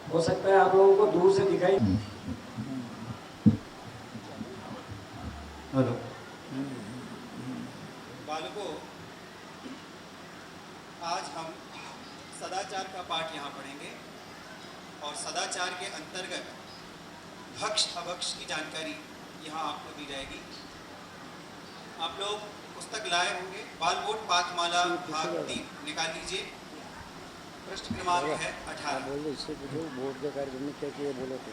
हो सकता है आप लोगों को दूर से दिखाई। हेलो बालकों, आज हम सदाचार का पाठ यहाँ पढ़ेंगे और सदाचार के अंतर्गत भक्ष अभक्ष की जानकारी यहाँ आपको दी जाएगी। आप लोग पुस्तक लाए होंगे, बालबोध पाठमाला भाग 3 निकाल लीजिए। पृष्ठ क्रमांक है 18। बोलो इससे पूछो बोर्ड के कार्यक्रम में क्या किया बोलो तो।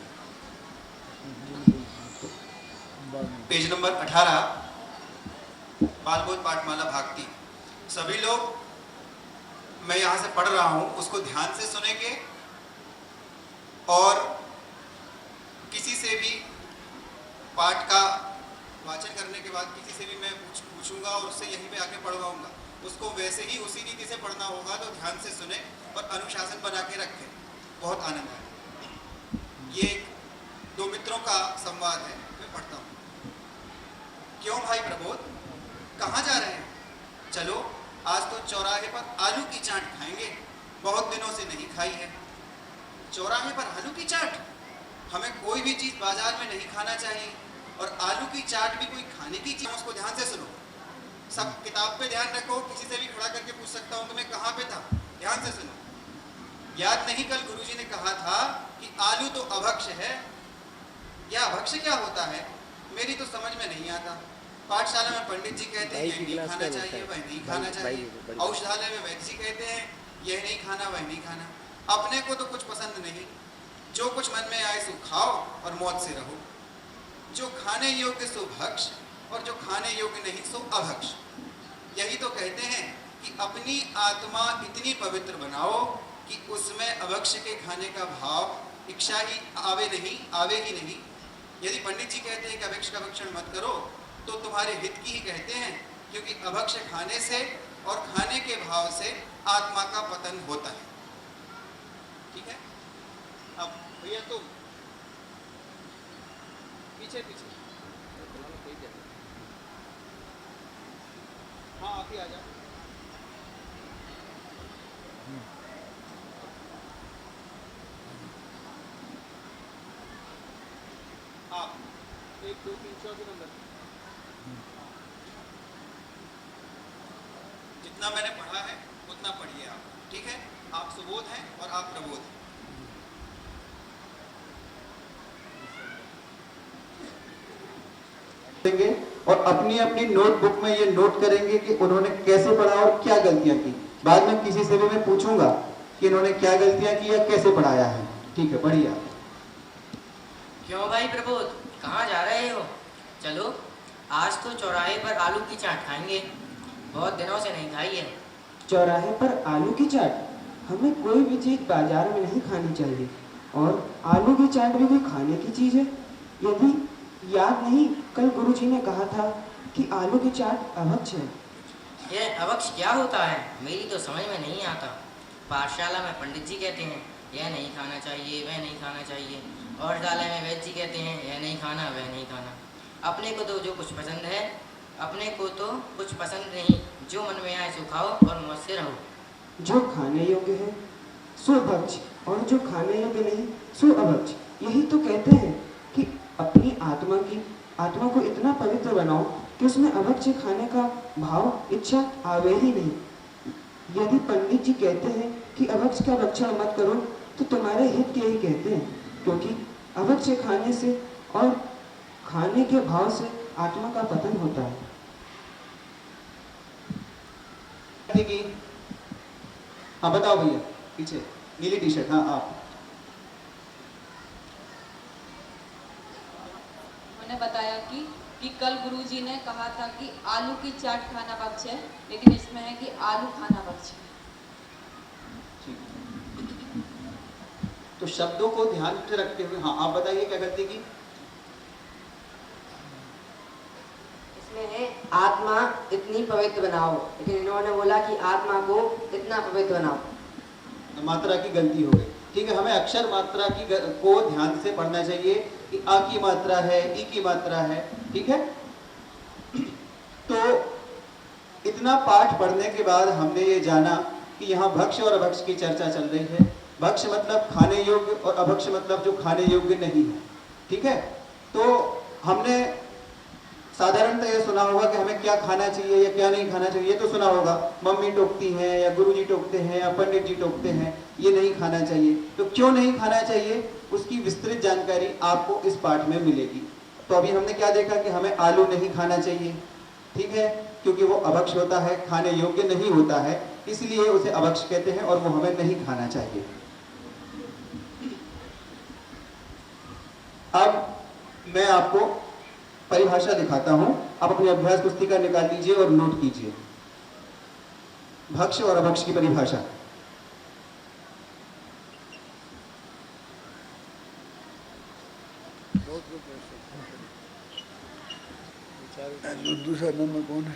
पेज नंबर 18, बालबोध पाठमाला भाग 3। सभी लोग, मैं यहाँ से पढ़ रहा हूँ, उसको ध्यान से सुनेंगे और किसी से भी पाठ का वाचन करने के बाद किसी से भी मैं पूछूंगा और उससे यहीं पे आके पढ़वाऊंगा। उसको वैसे ही उसी रीति से पढ़ना होगा, तो ध्यान से सुने और अनुशासन बना के रखें। बहुत आनंद है। ये दो मित्रों का संवाद है, मैं पढ़ता हूँ। क्यों भाई प्रबोध, कहाँ जा रहे हैं? चलो, आज तो चौराहे पर आलू की चाट खाएंगे, बहुत दिनों से नहीं खाई है। चौराहे पर आलू की चाट? हमें कोई भी चीज़ बाजार में नहीं खाना चाहिए, और आलू की चाट भी कोई खाने की चीज़। उसको ध्यान से सुनो, सब किताब पे ध्यान रखो। किसी से भी खड़ा करके पूछ सकता हूँ, तुम्हें कहाँ पे था? ध्यान से सुनो। याद नहीं, कल गुरुजी ने कहा था कि आलू तो अभक्ष है। यह अभक्ष क्या होता है, मेरी तो समझ में नहीं आता। पाठशाला में पंडित जी कहते हैं यह नहीं खाना चाहिए, वह नहीं खाना चाहिए। औषधालय में वैद्य जी कहते हैं यह नहीं खाना, वह नहीं खाना। अपने को तो कुछ पसंद नहीं, जो कुछ मन में आए सो खाओ और मौत से रहो। जो खाने योग्य सो भक्ष, और जो खाने योग्य नहीं सो अभक्ष। यही तो कहते हैं कि अपनी आत्मा इतनी पवित्र बनाओ कि उसमें अभक्ष के खाने का भाव इच्छा ही आवे ही नहीं। यदि पंडित जी कहते हैं कि अभक्ष का भक्षण मत करो, तो तुम्हारे हित की ही कहते हैं, क्योंकि अभक्ष खाने से और खाने के भाव से आत्मा का पतन होता है। ठीक है? अब भैया तुम पीछे पीछे, हाँ आप ही आ जाओ। आप 1 2 3 4 नंबर। जितना मैंने पढ़ा है उतना पढ़िए आप। ठीक है? आप सुबोध हैं और आप प्रबोध हैं। देंगे और अपनी अपनी नोटबुक में ये नोट करेंगे कि उन्होंने कैसे पढ़ा और क्या गलतियां की। बाद में किसी से भी मैं पूछूंगा कि इन्होंने क्या गलतियां की या कैसे पढ़ाया है। ठीक है, बढ़िया। क्यों भाई प्रबोध, कहाँ जा रहे हो? चलो, आज तो चौराहे पर आलू की चाट खाएंगे, बहुत दिनों से नहीं खाई है। चौराहे पर आलू की चाट? हमें कोई भी चीज़ बाजार में नहीं खानी चाहिए, और आलू की चाट भी कोई खाने की चीज़ है? यदि याद नहीं, कल गुरुजी ने कहा था कि आलू की चाट अभक्ष है। यह अभक्ष क्या होता है, मेरी तो समझ में नहीं आता। पाठशाला में पंडित जी कहते हैं यह नहीं खाना चाहिए, वह नहीं खाना चाहिए। औषधालय में वैद्य जी कहते हैं यह नहीं खाना, वह नहीं खाना। अपने को तो जो कुछ पसंद है, अपने को तो कुछ पसंद नहीं, जो मन में आए सो खाओ और मौज से रहो। जो खाने योग्य है सो भक्ष, और जो खाने योग्य नहीं सो अभक्ष। यही तो कहते हैं कि अपनी आत्मा को इतना पवित्र बनाओ कि उसमें अभक्ष खाने का भाव इच्छा आवे ही नहीं। यदि पंडित जी कहते हैं कि अभक्ष का भक्षण मत करो, तो तुम्हारे हित के ही कहते हैं, क्योंकि अभक्ष खाने से और खाने के भाव से आत्मा का पतन होता है। हाँ बताओ भैया, पीछे नीली टी शर्ट। हाँ आप। उन्होंने बताया कि कि कल गुरुजी ने कहा था कि आलू की चाट खाना बख्श है, लेकिन इसमें है कि आलू खाना बख्श है। तो शब्दों को ध्यान में रखते हुए, हाँ आप बताइए क्या गलती की? इसमें है आत्मा इतनी पवित्र बनाओ, लेकिन इन्होंने बोला कि आत्मा को इतना पवित्र बनाओ। मात्रा की गलती हो गई। ठीक है, हमें अक्षर मात्रा को ध्यान से पढ़ना चाहिए कि आ की मात्रा है, ई की मात्रा है। ठीक है, तो इतना पाठ पढ़ने के बाद हमने ये जाना कि यहाँ भक्ष और अभक्ष की चर्चा चल रही है। भक्ष मतलब खाने योग्य और अभक्ष मतलब जो खाने योग्य नहीं है। ठीक है, तो हमने साधारणतः ये सुना होगा कि हमें क्या खाना चाहिए या क्या नहीं खाना चाहिए, ये तो सुना होगा। मम्मी टोकती हैं या गुरुजी टोकते हैं या पंडित जी टोकते हैं, ये नहीं खाना चाहिए। तो क्यों नहीं खाना चाहिए, उसकी विस्तृत जानकारी आपको इस पाठ में मिलेगी। तो अभी हमने क्या देखा कि हमें आलू नहीं खाना चाहिए। ठीक है, क्योंकि वो अभक्ष होता है, खाने योग्य नहीं होता है, इसलिए उसे अभक्ष कहते हैं और वो हमें नहीं खाना चाहिए। अब मैं आपको परिभाषा दिखाता हूं। आप अपनी अभ्यास पुस्तिका निकाल लीजिए और नोट कीजिए भक्ष और अभक्ष की परिभाषा। दूसरा नंबर कौन है?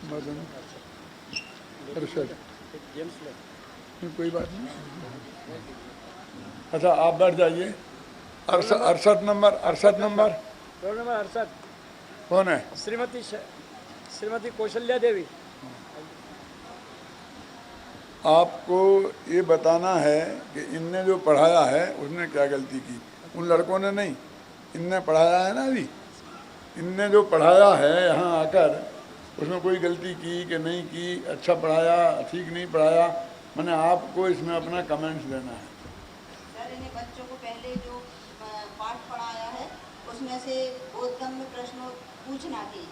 मदन अरशद। कोई बात नहीं। अच्छा आप बैठ जाइए। अरशद नंबर रोल नंबर 68 कौन है? श्रीमती कौशल्या देवी। आपको ये बताना है कि इनने जो पढ़ाया है उसने क्या गलती की। उन लड़कों ने नहीं, इनने पढ़ाया है ना। अभी इनने जो पढ़ाया है यहाँ आकर, उसमें कोई गलती की कि नहीं की, अच्छा पढ़ाया, ठीक नहीं पढ़ाया, मैंने आपको इसमें अपना कमेंट्स देना है। सर, इन्हें बच्चों को पहले जो पाठ पढ़ाया है उसमें से बोधगम्य में प्रश्न पूछना थी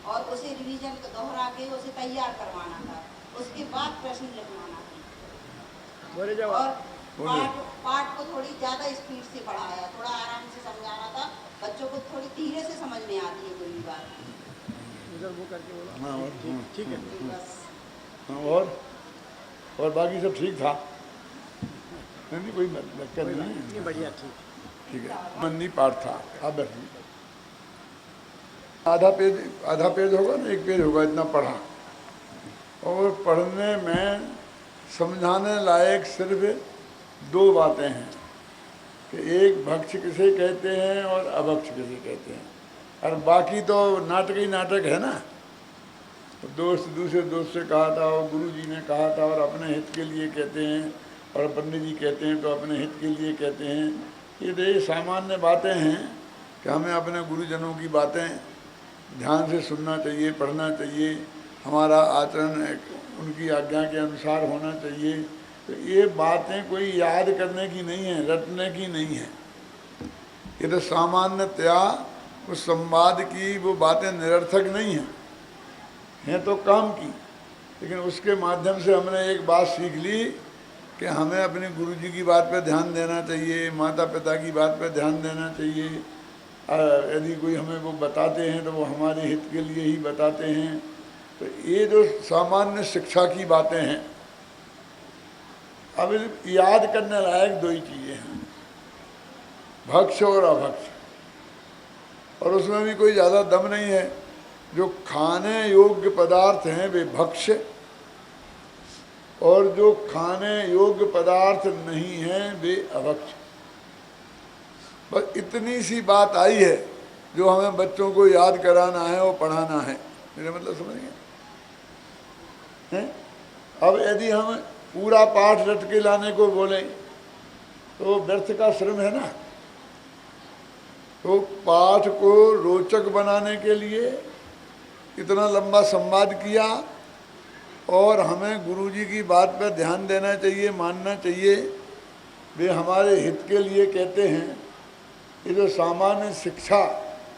और उसे रिवीजन दोहरा के उसे तैयार करवाना था, उसके बाद प्रश्न लिखवाना था। और पाठ को थोड़ी ज़्यादा स्पीड से पढ़ाया, थोड़ा आराम से समझाना था। बच्चों को थोड़ी धीरे से समझ में आती है कोई भी बात। उधर वो करके बोला। हाँ, ठीक है। हाँ, और बाकी सब ठीक था? नहीं कोई दिक्कत नहीं। बढ़िया, ठीक है। मंदी पाठ था। आप बैठिए। आधा पेज होगा ना, एक पेज होगा, इतना पढ़ा। और पढ़ने में समझाने लायक सिर्फ दो बातें हैं कि एक भक्ष किसे कहते हैं और अभक्ष किसे कहते हैं, और बाकी तो नाटक ही नाटक है ना। तो दोस्त दूसरे दोस्त से कहा था और गुरु जी ने कहा था और अपने हित के लिए कहते हैं, और पंडित जी कहते हैं तो अपने हित के लिए कहते हैं। ये तो ये सामान्य बातें हैं कि हमें अपने गुरुजनों की बातें ध्यान से सुनना चाहिए, पढ़ना चाहिए, हमारा आचरण उनकी आज्ञा के अनुसार होना चाहिए। तो ये बातें कोई याद करने की नहीं है, रटने की नहीं है। ये तो सामान्यतया उस संवाद की वो बातें निरर्थक नहीं हैं तो काम की। लेकिन उसके माध्यम से हमने एक बात सीख ली कि हमें अपने गुरु जी की बात पर ध्यान देना चाहिए, माता पिता की बात पर ध्यान देना चाहिए। यदि कोई हमें वो बताते हैं तो वो हमारे हित के लिए ही बताते हैं। तो ये जो सामान्य शिक्षा की बातें हैं, अब याद करने लायक दो ही चीज़ें हैं, भक्ष और अभक्ष। और उसमें भी कोई ज़्यादा दम नहीं है। जो खाने योग्य पदार्थ हैं वे भक्ष, और जो खाने योग्य पदार्थ नहीं हैं वे अभक्ष। बस इतनी सी बात आई है जो हमें बच्चों को याद कराना है और पढ़ाना है। मेरा मतलब समझ गए हैं? अब यदि हम पूरा पाठ रट के लाने को बोले तो व्यर्थ का श्रम है ना। तो पाठ को रोचक बनाने के लिए इतना लंबा संवाद किया, और हमें गुरुजी की बात पर ध्यान देना चाहिए, मानना चाहिए, वे हमारे हित के लिए कहते हैं। ये जो सामान्य शिक्षा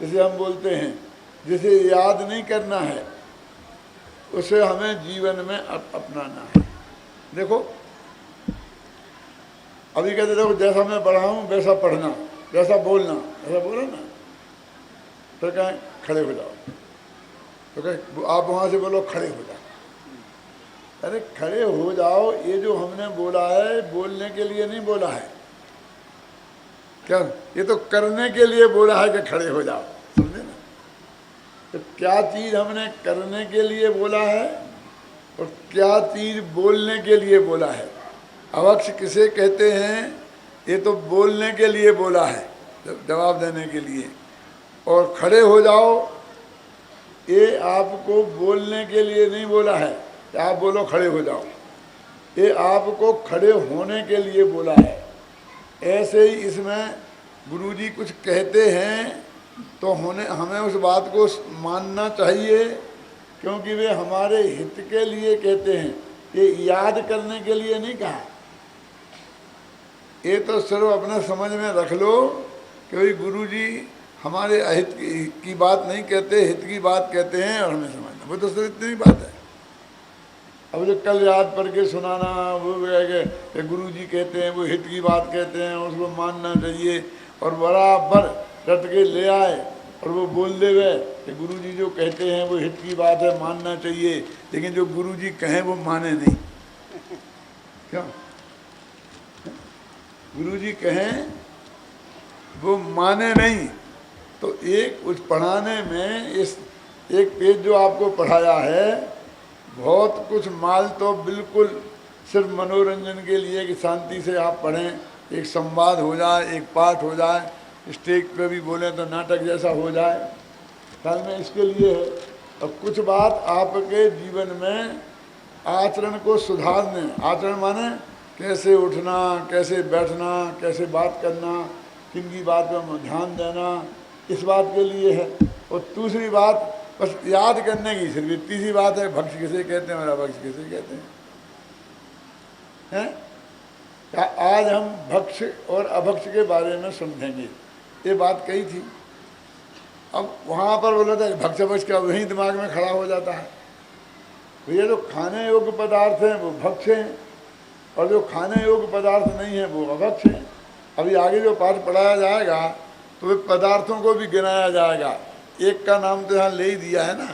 जिसे हम बोलते हैं, जिसे याद नहीं करना है, उसे हमें जीवन में अपनाना है। देखो अभी कहते देखो जैसा मैं पढ़ाऊँ वैसा पढ़ना, वैसा बोलना, ऐसा बोला ना। फिर कहें खड़े हो जाओ। तो कहे आप वहाँ से बोलो खड़े हो जाओ। अरे खड़े हो जाओ, ये जो हमने बोला है बोलने के लिए नहीं बोला है, क्या ये तो करने के लिए बोला है कि खड़े हो जाओ, समझे ना। तो क्या चीज़ हमने करने के लिए बोला है और क्या चीज़ बोलने के लिए बोला है। अवक्ष किसे कहते हैं, ये तो बोलने के लिए बोला है, जवाब देने के लिए। और खड़े हो जाओ, ये आपको बोलने के लिए नहीं बोला है कि आप बोलो खड़े हो जाओ, ये आपको खड़े होने के लिए बोला है। ऐसे ही इसमें गुरुजी कुछ कहते हैं तो हमें उस बात को मानना चाहिए, क्योंकि वे हमारे हित के लिए कहते हैं, ये याद करने के लिए नहीं कहा। ये तो सिर्फ अपने समझ में रख लो कि भाई गुरुजी हमारे अहित की बात नहीं कहते, हित की बात कहते हैं और हमें समझना, वो तो सिर्फ इतनी बात है। अब जो कल याद पढ़ के सुनाना, वो कि गुरुजी कहते हैं, वो हित की बात कहते हैं, उसको मानना चाहिए, और बराबर रट के ले आए और वो बोल दे गए कि गुरुजी जो कहते हैं वो हित की बात है, मानना चाहिए, लेकिन जो गुरुजी कहें वो माने नहीं। क्यों? गुरुजी कहें वो माने नहीं। तो एक उस पढ़ाने में इस एक पेज जो आपको पढ़ाया है, बहुत कुछ माल तो बिल्कुल सिर्फ मनोरंजन के लिए कि शांति से आप पढ़ें, एक संवाद हो जाए, एक पाठ हो जाए, स्टेज पे भी बोलें तो नाटक जैसा हो जाए, ख्याल में इसके लिए है। और कुछ बात आपके जीवन में आचरण को सुधारने, आचरण माने कैसे उठना, कैसे बैठना, कैसे बात करना, किन की बात पर ध्यान देना, इस बात के लिए है। और दूसरी बात बस याद करने की सिर्फ इतनी सी बात है, भक्ष किसे कहते हैं और अभक्ष किसे कहते हैं। आज हम भक्ष और अभक्ष के बारे में समझेंगे, ये बात कही थी। अब वहाँ पर बोला था भक्ष अभक्ष का वही दिमाग में खड़ा हो जाता है, भैया जो खाने योग्य पदार्थ हैं वो भक्ष हैं और जो खाने योग्य पदार्थ नहीं है वो अभक्ष हैं। अभी आगे जो पाठ पढ़ाया जाएगा तो वे पदार्थों को भी गिनाया जाएगा। एक का नाम तो यहाँ ले ही दिया है ना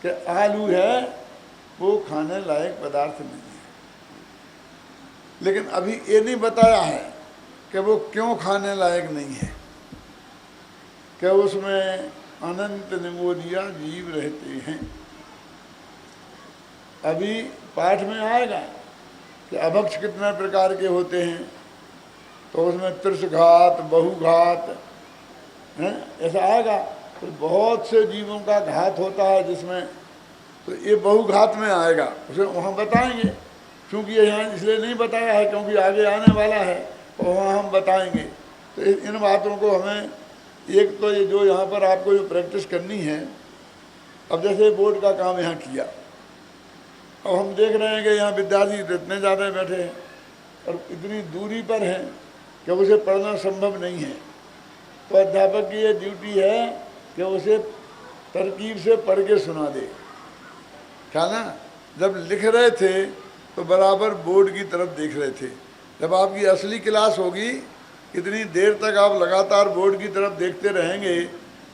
कि आलू है, वो खाने लायक पदार्थ नहीं है, लेकिन अभी ये नहीं बताया है कि वो क्यों खाने लायक नहीं है, कि उसमें अनंत निमोनिया जीव रहते हैं। अभी पाठ में आएगा कि अभक्ष कितने प्रकार के होते हैं, तो उसमें त्रिशघात, बहुघात हैं, ऐसा आएगा। तो बहुत से जीवों का घात होता है जिसमें, तो ये बहुघात में आएगा, उसे वहाँ बताएंगे। क्योंकि ये यहाँ इसलिए नहीं बताया है क्योंकि आगे आने वाला है और वहाँ हम बताएंगे। तो इन बातों को हमें, एक तो ये जो यहाँ पर आपको जो प्रैक्टिस करनी है, अब जैसे बोर्ड का काम यहाँ किया, अब हम देख रहे हैं कि यहाँ विद्यार्थी तो इतने ज़्यादा बैठे हैं और इतनी दूरी पर हैं कि उसे पढ़ना संभव नहीं है। तो अध्यापक की ये ड्यूटी है कि उसे तरकीब से पढ़ के सुना दे। क्या ना, जब लिख रहे थे तो बराबर बोर्ड की तरफ देख रहे थे। जब आपकी असली क्लास होगी, इतनी देर तक आप लगातार बोर्ड की तरफ देखते रहेंगे,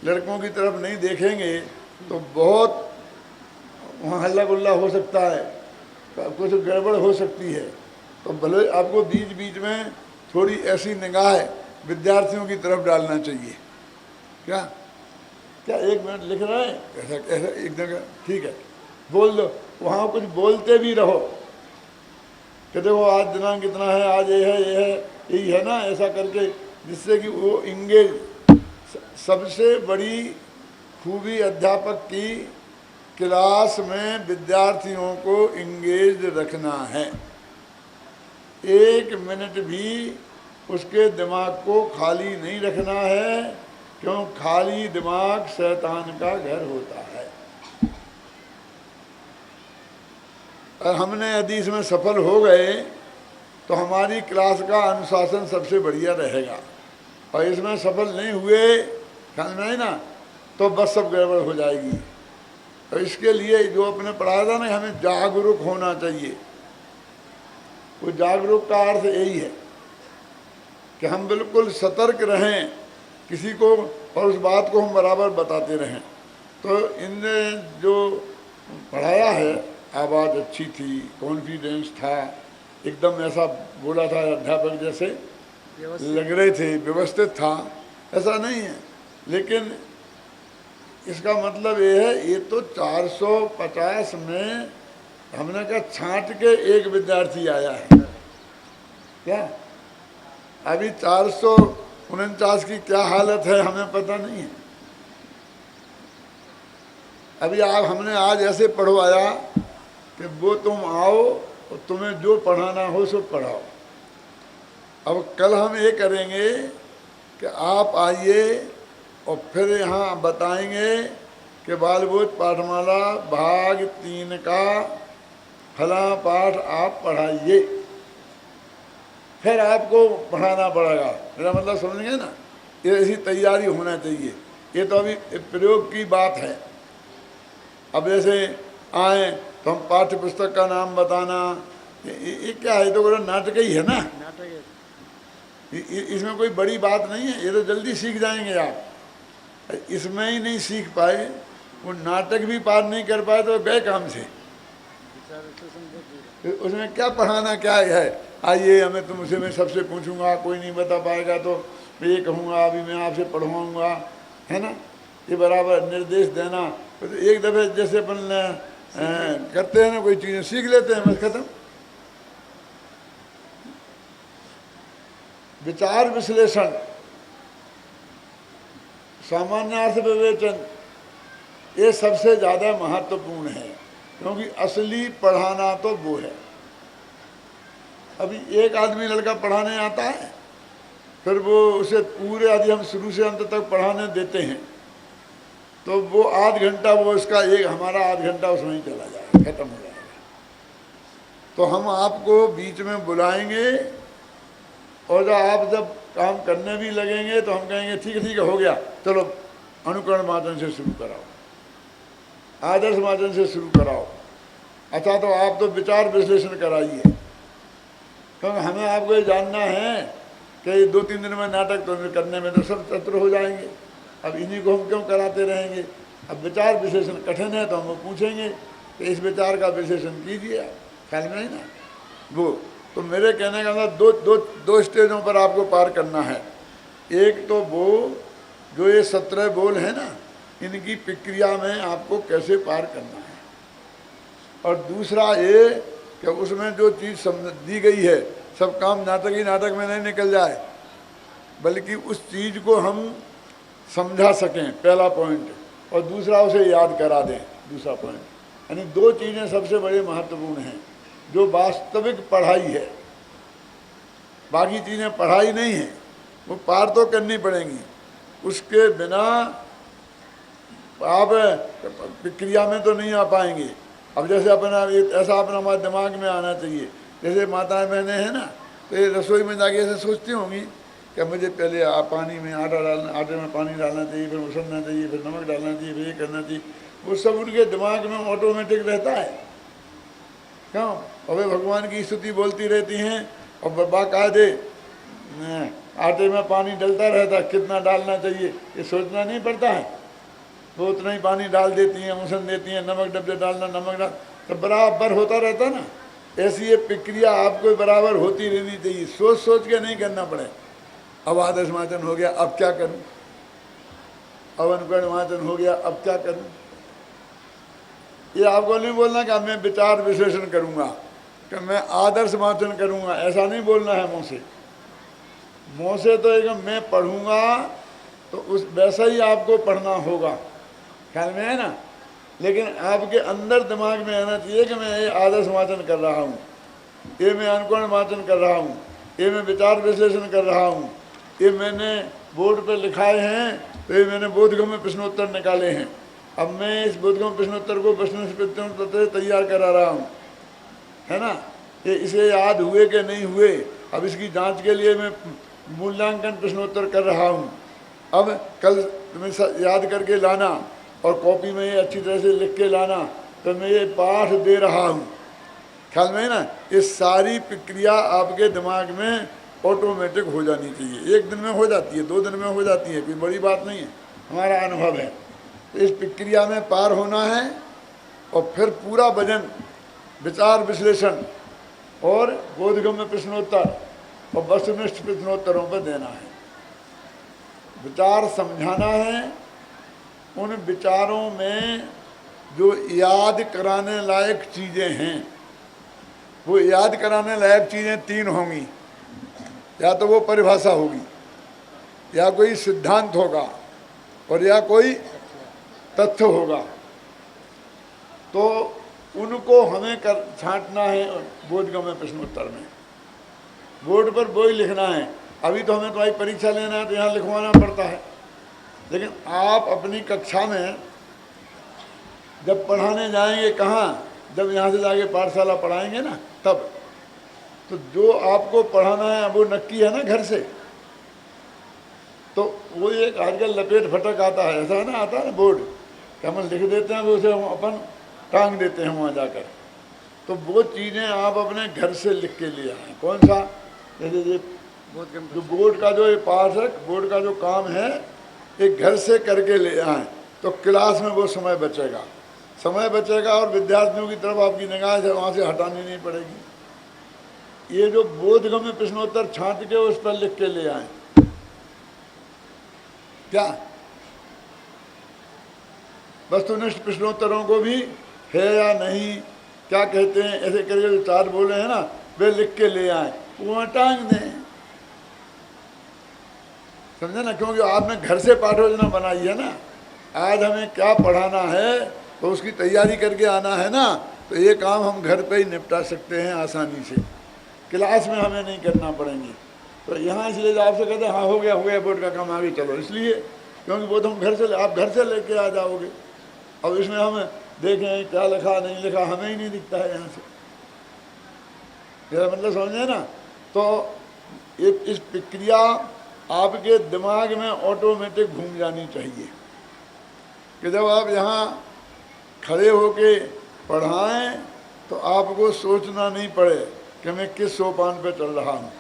लड़कों की तरफ नहीं देखेंगे, तो बहुत वहाँ हल्ला गुल्ला हो सकता है, कुछ गड़बड़ हो सकती है। तो भले आपको बीच बीच में थोड़ी ऐसी निगाह विद्यार्थियों की तरफ डालना चाहिए। क्या क्या 1 मिनट लिख रहे हैं, ऐसा ऐसा एक जगह ठीक है, बोल दो, वहाँ कुछ बोलते भी रहो कि देखो आज दिनांक कितना है, आज ये है, यही है ना, ऐसा करके, जिससे कि वो इंगेज। सबसे बड़ी खूबी अध्यापक की क्लास में विद्यार्थियों को इंगेज रखना है। 1 मिनट भी उसके दिमाग को खाली नहीं रखना है, क्यों? खाली दिमाग शैतान का घर होता है। और हमने यदि इसमें सफल हो गए तो हमारी क्लास का अनुशासन सबसे बढ़िया रहेगा, और इसमें सफल नहीं हुए, समझ में आई ना, तो बस सब गड़बड़ हो जाएगी। तो इसके लिए जो अपने पढ़ाया था ना, हमें जागरूक होना चाहिए। वो जागरूक का अर्थ यही है कि हम बिल्कुल सतर्क रहें किसी को, और उस बात को हम बराबर बताते रहें। तो इनने जो पढ़ाया है, आवाज़ अच्छी थी, कॉन्फिडेंस था, एकदम ऐसा बोला था अध्यापक जैसे लग रहे थे, व्यवस्थित था, ऐसा नहीं है। लेकिन इसका मतलब ये है, ये तो 450 में हमने कहा छांट के एक विद्यार्थी आया है क्या। अभी 449 की क्या हालत है हमें पता नहीं है। अभी आप हमने आज ऐसे पढ़वाया कि वो तुम आओ और तुम्हें जो पढ़ाना हो सो पढ़ाओ। अब कल हम ये करेंगे कि आप आइए और फिर यहाँ बताएंगे कि बालबोध पाठमाला भाग 3 का फला पाठ आप पढ़ाइए, फिर आपको पढ़ाना पड़ेगा। मेरा मतलब समझेंगे ना, ये ऐसी तैयारी होना चाहिए। ये तो अभी प्रयोग की बात है। अब जैसे आए तो हम पाठ्य पुस्तक का नाम बताना, ये क्या है, तो नाटक ही है ना, इसमें कोई बड़ी बात नहीं है। ये तो जल्दी सीख जाएंगे आप। इसमें ही नहीं सीख पाए, वो नाटक भी पार नहीं कर पाए तो गए काम से। उसमें क्या पढ़ाना क्या है। आइए हमें तुमसे मैं सबसे पूछूंगा, कोई नहीं बता पाएगा तो मैं ये कहूँगा अभी मैं आपसे पढ़वाऊँगा, है ना। ये बराबर निर्देश देना, तो एक दफ़े जैसे अपन करते हैं ना, कोई चीज़ें सीख लेते हैं, बस खत्म। विचार विश्लेषण, सामान्य अर्थ विवेचन, ये सबसे ज़्यादा महत्वपूर्ण है, क्योंकि असली पढ़ाना तो वो है। अभी एक आदमी लड़का पढ़ाने आता है, फिर वो उसे पूरे यदि हम शुरू से अंत तक पढ़ाने देते हैं तो वो आध घंटा, वो इसका एक हमारा आध घंटा उसमें ही चला जाएगा, खत्म हो जाएगा। तो हम आपको बीच में बुलाएंगे और जब काम करने भी लगेंगे तो हम कहेंगे ठीक है हो गया, चलो अनुकरण वाचन से शुरू कराओ, आदर्श वाचन से शुरू कराओ। अच्छा तो आप तो विचार विश्लेषण कराइए, क्योंकि हमें आपको ये जानना है कि 2-3 दिन में नाटक तो करने में तो सब चतुर हो जाएंगे। अब इन्हीं को हम क्यों कराते रहेंगे। अब विचार विश्लेषण कठिन है तो हम वो पूछेंगे कि इस विचार का विश्लेषण कीजिए आप, ख्याल में नहीं ना वो। तो मेरे कहने का मतलब दो स्टेजों पर आपको पार करना है। एक तो वो जो ये 17 बोल है ना, इनकी प्रक्रिया में आपको कैसे पार करना है, और दूसरा ये कि उसमें जो चीज़ दी गई है सब काम नाटक में नहीं निकल जाए, बल्कि उस चीज़ को हम समझा सकें, पहला पॉइंट, और दूसरा उसे याद करा दें, दूसरा पॉइंट। यानी 2 चीज़ें सबसे बड़े महत्वपूर्ण हैं जो वास्तविक पढ़ाई है। बाकी चीज़ें पढ़ाई नहीं है, वो पार तो करनी पड़ेंगी, उसके बिना आप प्रक्रिया में तो नहीं आ पाएंगे। अब जैसे अपना ऐसा अपना हमारे दिमाग में आना चाहिए, जैसे माताएं बहनें हैं ना, तो ये रसोई में जाके ऐसे सोचती होंगी कि मुझे पहले पानी में आटा डालना, आटे में पानी डालना चाहिए, फिर उछलना चाहिए, फिर नमक डालना चाहिए, फिर ये करना चाहिए। वो सब उनके दिमाग में ऑटोमेटिक रहता है। क्यों? और वे भगवान की स्तुति बोलती रहती हैं और बाकायदे आटे में पानी डलता रहता, कितना डालना चाहिए ये सोचना नहीं पड़ता है, वो उतना ही पानी डाल देती हैं, मुसन देती हैं, नमक डब्बे डालना, नमक डाल, तो बराबर होता रहता ना। ऐसी ये प्रक्रिया आपको बराबर होती रहनी चाहिए, सोच सोच के नहीं करना पड़े। अब आदर्श वाचन हो गया, अब क्या करूं, अब अनुकरण वाचन हो गया, अब क्या करूं। ये आपको नहीं बोलना कि मैं विचार विश्लेषण करूंगा, कि मैं आदर्श वाचन करूंगा, ऐसा नहीं बोलना है मुँह से। मुँह से तो एक मैं पढ़ूंगा तो उस वैसा ही आपको पढ़ना होगा, ख्याल में है ना। लेकिन आपके अंदर दिमाग में आना चाहिए कि मैं ये आदर्श वाचन कर रहा हूँ, ये मैं अनुकरण वाचन कर रहा हूँ, ये मैं विचार विश्लेषण कर रहा हूँ, ये मैंने बोर्ड पे लिखाए हैं, तो ये मैंने बोधगम्य प्रश्नोत्तर निकाले हैं। अब मैं इस बोधगम्य प्रश्नोत्तर को प्रश्नोत्तर तैयार करा रहा हूँ, है ना। ये इसे याद हुए कि नहीं हुए, अब इसकी जांच के लिए मैं मूल्यांकन प्रश्नोत्तर कर रहा हूँ। अब कल तुम्हें याद करके लाना और कॉपी में ये अच्छी तरह से लिख के लाना, तो मैं ये पाठ दे रहा हूँ, ख्याल में है ना। ये सारी प्रक्रिया आपके दिमाग में ऑटोमेटिक हो जानी चाहिए। एक दिन में हो जाती है, 2 दिन में हो जाती है, कोई बड़ी बात नहीं है, हमारा अनुभव है। तो इस प्रक्रिया में पार होना है और फिर पूरा वजन विचार विश्लेषण और बोधगम्य प्रश्नोत्तर और वस्तुनिष्ठ प्रश्नोत्तरों पर देना है। विचार समझाना है, उन विचारों में जो याद कराने लायक चीज़ें हैं, वो याद कराने लायक चीज़ें 3 होंगी। या तो वो परिभाषा होगी, या कोई सिद्धांत होगा, और या कोई तथ्य होगा। तो उनको हमें छांटना है बोधगम्य प्रश्नोत्तर में। बोर्ड पर वही लिखना है। अभी तो हमें तुम्हारी परीक्षा लेना है तो यहाँ लिखवाना पड़ता है, लेकिन आप अपनी कक्षा में जब पढ़ाने जाएंगे, कहाँ, जब यहाँ से जाके पाठशाला पढ़ाएंगे ना, तब तो जो आपको पढ़ाना है वो नक्की है ना घर से। तो वो एक आजकल लपेट फटक आता है, ऐसा है ना, आता है ना बोर्ड कि हम लिख देते हैं, वो उसे हम अपन टांग देते हैं वहाँ जाकर। तो वो चीज़ें आप अपने घर से लिख के ले आएँ। कौन सा, जैसे ये जो बोर्ड का जो ये पाठ है, बोर्ड का जो काम है, एक घर से करके ले आएँ, तो क्लास में वो समय बचेगा और विद्यार्थियों की तरफ आपकी निगाह से वहाँ से हटानी नहीं पड़ेगी। ये जो बोधगम्य प्रश्नोत्तर छांट के उस पर लिख के ले आए, क्या वस्तुनिष्ठ प्रश्नोत्तरों को भी है या नहीं, क्या कहते हैं, ऐसे करके जो 4 बोले हैं ना, वे लिख के ले आए, वहाँ टांग दें। समझे ना, क्योंकि आपने घर से पाठ योजना बनाई है ना, आज हमें क्या पढ़ाना है तो उसकी तैयारी करके आना है ना, तो ये काम हम घर पे ही निपटा सकते हैं आसानी से, क्लास में हमें नहीं करना पड़ेंगे। तो यहाँ इसलिए जो आपसे कहते हैं हाँ हो गया बोर्ड का काम, आगे चलो, इसलिए क्योंकि वो तो हम घर से, आप घर से लेके आ जाओगे। अब इसमें हम देखें क्या लिखा नहीं लिखा, हमें ही नहीं दिखता है यहाँ से, मेरा मतलब समझे ना। तो इस प्रक्रिया आपके दिमाग में ऑटोमेटिक घूम जानी चाहिए कि जब आप यहाँ खड़े होके पढ़ाएं तो आपको सोचना नहीं पड़े कि मैं किस सोपान पे चल रहा हूँ।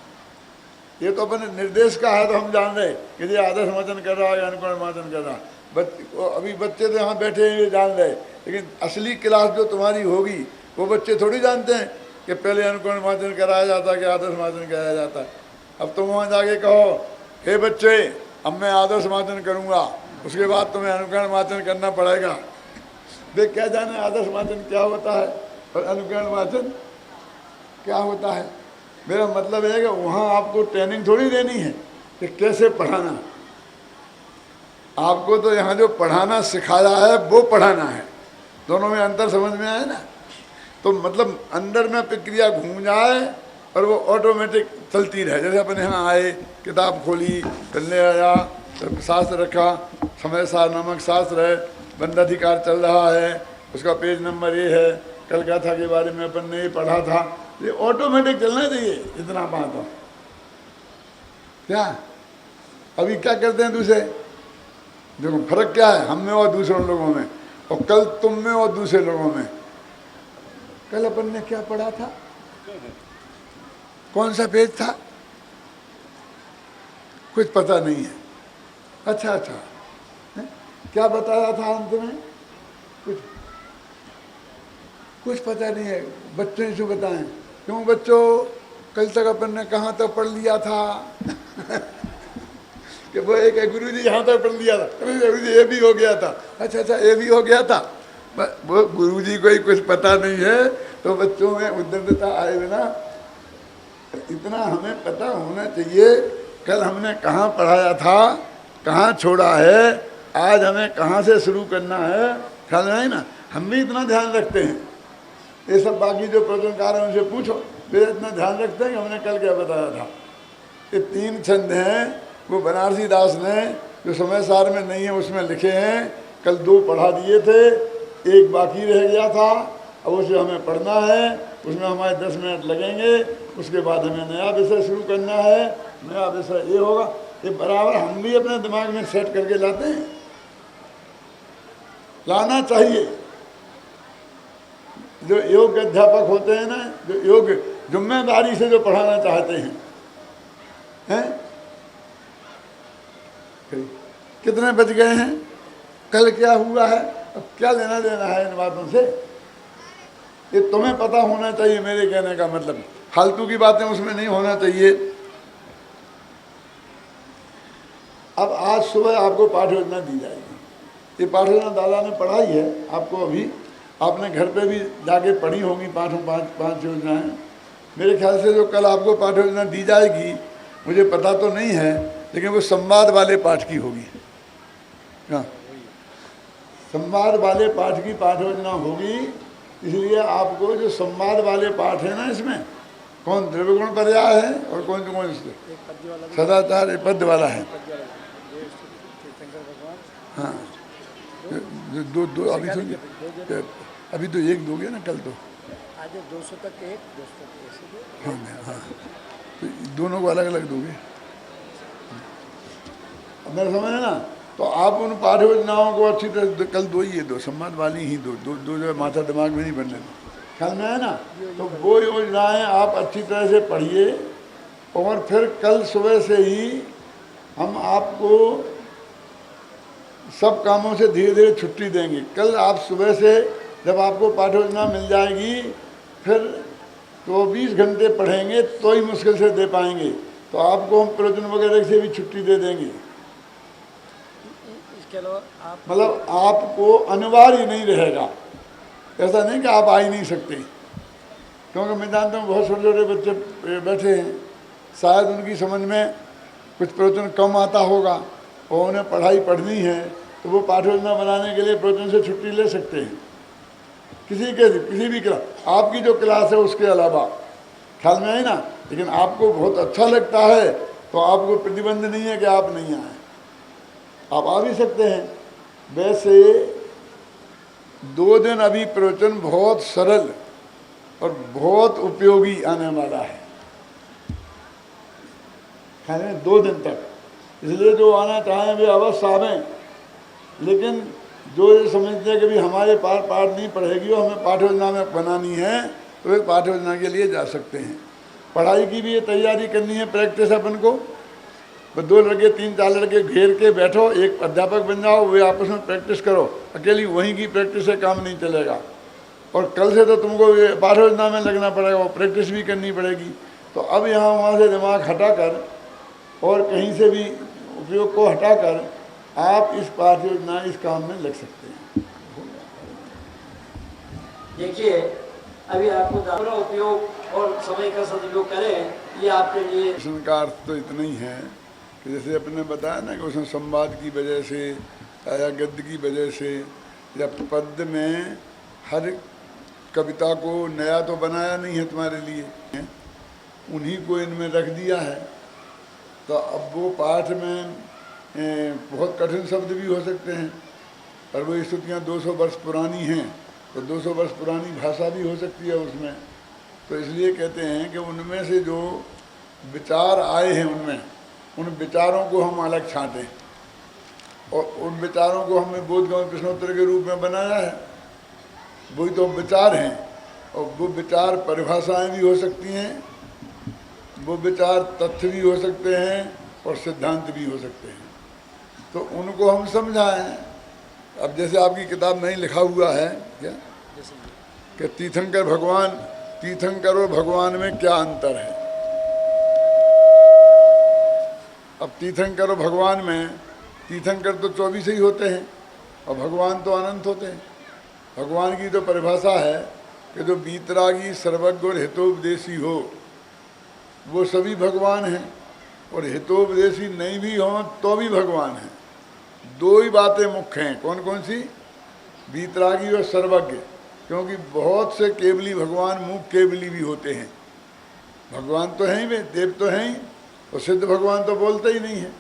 ये तो अपने निर्देश का है, तो हम जान रहे कि ये आदर्श वाचन कर रहा है या अनुकरण वाचन कर रहा है। अभी बच्चे तो यहाँ बैठे हैं, ये जान रहे, लेकिन असली क्लास जो तुम्हारी होगी वो बच्चे थोड़ी जानते हैं कि पहले अनुकरण वाचन कराया जाता है कि आदर्श वाचन कराया जाता है। अब तुम वहाँ जाके कहो, हे बच्चे अब मैं आदर्श वाचन करूँगा, उसके बाद तुम्हें अनुकरण वाचन करना पड़ेगा। वे क्या जाने आदर्श वाचन क्या होता है और अनुकरण वाचन क्या होता है। मेरा मतलब है कि वहाँ आपको ट्रेनिंग थोड़ी देनी है कि कैसे पढ़ाना, आपको तो यहाँ जो पढ़ाना सिखाया है वो पढ़ाना है। दोनों में अंतर समझ में आया ना। तो मतलब अंदर में प्रक्रिया घूम जाए और वो ऑटोमेटिक चलती रहे। जैसे अपन यहाँ आए, किताब खोली, चलने आया, शास्त्र रखा, समय सार नामक शास्त्र है, बंधाधिकार चल रहा है, उसका पेज नंबर ये है, कलकत्ता के बारे में अपन ने ये पढ़ा था, ये ऑटोमेटिक चलना चाहिए। इतना बात हो क्या। अभी क्या करते हैं दूसरे, देखो फर्क क्या है हम में और दूसरों लोगों में, और कल तुम में और दूसरे लोगों में। कल अपन ने क्या पढ़ा था, कौन सा पेज था, कुछ पता नहीं है। अच्छा क्या बताया था अंत में, कुछ पता नहीं है। बच्चों से बताएं, क्यों बच्चों कल तक अपन ने कहाँ तक पढ़ लिया था कि वो एक गुरुजी यहाँ तक पढ़ लिया था, गुरुजी ये भी हो गया था। अच्छा ये भी हो गया था। वो गुरुजी को ही कुछ पता नहीं है, तो बच्चों में उद्दंडता आए बिना इतना हमें पता होना चाहिए कल हमने कहाँ पढ़ाया था, कहाँ छोड़ा है, आज हमें कहाँ से शुरू करना है। ख्याल में है ना, हम भी इतना ध्यान रखते हैं। ये सब बाकी जो प्रवचनकार हैं उनसे पूछो, वे इतना ध्यान रखते हैं कि हमने कल क्या बताया था। ये 3 छंद हैं वो बनारसी दास ने जो समय सार में नहीं है उसमें लिखे हैं। कल 2 पढ़ा दिए थे, 1 बाकी रह गया था, अब उसे हमें पढ़ना है। उसमें हमारे 10 मिनट लगेंगे, उसके बाद हमें नया विषय शुरू करना है। नया विषय ये होगा, ये बराबर हम भी अपने दिमाग में सेट करके लाते हैं, लाना चाहिए। जो योग्य अध्यापक होते हैं ना, जो योग्य जिम्मेदारी से जो पढ़ाना चाहते हैं, हैं? कितने बज गए हैं? कल क्या हुआ है? अब क्या लेना देना है इन बातों से? ये तुम्हें पता होना चाहिए। मेरे कहने का मतलब फालतू की बातें उसमें नहीं होना चाहिए। अब आज सुबह आपको पाठ योजना दी जाएगी। ये पाठ योजना दादा ने पढ़ाई है आपको, अभी आपने घर पे भी जाके पढ़ी होंगी पाँच योजनाएं। मेरे ख्याल से जो कल आपको पाठ योजना दी जाएगी, मुझे पता तो नहीं है, लेकिन वो संवाद वाले पाठ की होगी। हाँ, संवाद वाले पाठ की पाठ योजना होगी। इसलिए आपको जो संवाद वाले पाठ है ना, इसमें कौन द्रव्य गुण पर्याय है और कौन कौन सदाचार पद्य वाला है। हाँ, दो अभी तो एक दोगे ना, कल तो आज 200 तक एक 200 तक ऐसे। हाँ, तो दोनों को अलग अलग दोगे। मेरा समझ है ना? तो आप उन पाठ योजनाओं को अच्छी तरह कल दो ही, दो संवाद वाली ही दो जो माथा दिमाग में नहीं बनने दो, ख्याल में है ना? तो वो योजनाएं आप अच्छी तरह से पढ़िए और फिर कल सुबह से ही हम आपको सब कामों से धीरे धीरे छुट्टी देंगे। कल आप सुबह से जब आपको पाठ योजना मिल जाएगी, फिर 24 घंटे पढ़ेंगे तो ही मुश्किल से दे पाएंगे। तो आपको हम प्रवचन वगैरह से भी छुट्टी दे देंगे। इसके अलावा आप मतलब आपको अनिवार्य नहीं रहेगा। ऐसा नहीं कि आप आ ही नहीं सकते, क्योंकि मैं जानता हूँ बहुत छोटे छोटे बच्चे बैठे हैं, शायद उनकी समझ में कुछ प्रवचन कम आता होगा और उन्हें पढ़ाई पढ़नी है, तो वो पाठ योजना बनाने के लिए प्रवचन से छुट्टी ले सकते हैं। किसी भी क्लास, आपकी जो क्लास है उसके अलावा, ख्याल में है ना? लेकिन आपको बहुत अच्छा लगता है तो आपको प्रतिबंध नहीं है कि आप नहीं आए, आप आ भी सकते हैं। वैसे 2 दिन अभी प्रवचन बहुत सरल और बहुत उपयोगी आने वाला है, ख्याल में 2 दिन तक। इसलिए जो आना चाहें वे अवश्य आवें, लेकिन जो ये समझते हैं कि भी हमारे पाठ नहीं पढ़ेगी और हमें पाठ योजना में बनानी है, तो वे पाठ योजना के लिए जा सकते हैं। पढ़ाई की भी ये तैयारी करनी है, प्रैक्टिस अपन को। 2 लड़के 3-4 लड़के घेर के बैठो, एक अध्यापक बन जाओ, वे आपस में प्रैक्टिस करो। अकेली वहीं की प्रैक्टिस से काम नहीं चलेगा। और कल से तो तुमको ये पाठ योजना में लगना पड़ेगा, वो प्रैक्टिस भी करनी पड़ेगी। तो अब यहाँ वहाँ से दिमाग हटाकर और कहीं से भी उपयोग को हटाकर आप इस पाठ योजना, इस काम में लग सकते हैं। देखिए, अभी आपको पूरा उपयोग और समय का सदुपयोग करें, ये आपके लिए। प्रश्न का अर्थ तो इतना ही है कि जैसे अपने बताया ना कि उसने संवाद की वजह से या गद्य की वजह से या पद्य में हर कविता को नया तो बनाया नहीं है तुम्हारे लिए, उन्हीं को इनमें रख दिया है। तो अब वो पाठ में बहुत कठिन शब्द भी हो सकते हैं, और वो स्तुतियाँ 200 वर्ष पुरानी हैं, तो 200 वर्ष पुरानी भाषा भी हो सकती है उसमें। तो इसलिए कहते हैं कि उनमें से जो विचार आए हैं, उनमें उन विचारों को हम अलग छांटें, और उन विचारों को हमने बोधगम्य प्रश्नोत्तर के रूप में बनाया है। वही तो विचार हैं, और वो विचार परिभाषाएं भी हो सकती हैं, वो विचार तथ्य भी हो सकते हैं और सिद्धांत भी हो सकते हैं। तो उनको हम समझाएं। अब जैसे आपकी किताब में ही लिखा हुआ है क्या कि तीर्थंकर और भगवान में क्या अंतर है। अब तीर्थंकर और भगवान में, तीर्थंकर तो 24 ही होते हैं और भगवान तो अनंत होते हैं। भगवान की तो परिभाषा है कि जो वीतरागी, सर्वज्ञ और हितोपदेशी हो, वो सभी भगवान हैं, और हितोपदेशी नहीं भी हों तो भी भगवान हैं। 2 ही बातें मुख्य हैं। कौन कौन सी? वीतरागी और सर्वज्ञ। क्योंकि बहुत से केवली भगवान मूक केवली भी होते हैं। भगवान तो हैं ही, वे देव तो हैं ही, और सिद्ध भगवान तो बोलते ही नहीं है।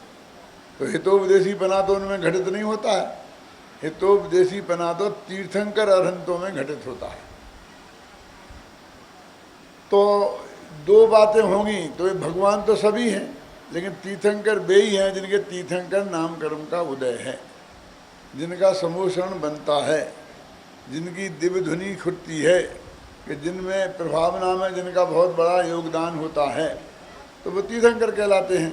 तो हितोपदेशी बना तो उनमें घटित नहीं होता है, हितोपदेशी बना तो तीर्थंकर अरहंतों में घटित होता है। तो 2 बातें होंगी। तो ये भगवान तो सभी हैं, लेकिन तीर्थंकर वे ही हैं जिनके तीर्थंकर नाम कर्म का उदय है, जिनका समूषण बनता है, जिनकी दिव्य ध्वनि खुटती है, कि जिनमें प्रभावना में जिनका बहुत बड़ा योगदान होता है। तो वो तीर्थंकर कहलाते हैं।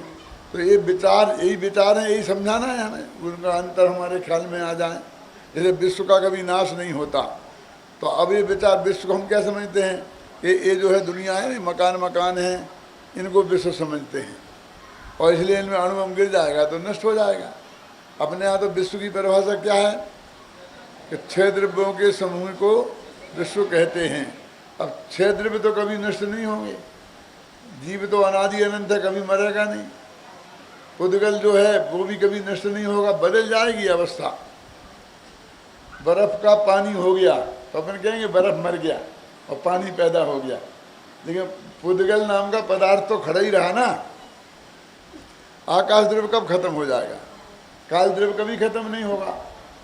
तो ये विचार, यही विचार है, यही समझाना है हमें, उनका अंतर हमारे ख्याल में आ जाए। जैसे विश्व का कभी नाश नहीं होता, तो अब ये विचार, विश्व को हम क्या समझते हैं कि ये जो है दुनिया है, मकान मकान है, इनको विश्व समझते हैं, और इसलिए इनमें अणु गिर जाएगा तो नष्ट हो जाएगा। अपने यहाँ तो विश्व की परिभाषा क्या है कि 6 द्रव्यों के समूह को विश्व कहते हैं। अब 6 द्रव्य तो कभी नष्ट नहीं होंगे, जीव तो अनादि अनंत है, कभी मरेगा नहीं। पुद्गल जो है वो भी कभी नष्ट नहीं होगा, बदल जाएगी अवस्था। बर्फ का पानी हो गया तो अपन कहेंगे बर्फ मर गया और पानी पैदा हो गया, लेकिन पुद्गल नाम का पदार्थ तो खड़ा ही रहा ना। आकाश द्रव्य कब खत्म हो जाएगा? काल द्रव्य कभी खत्म नहीं होगा।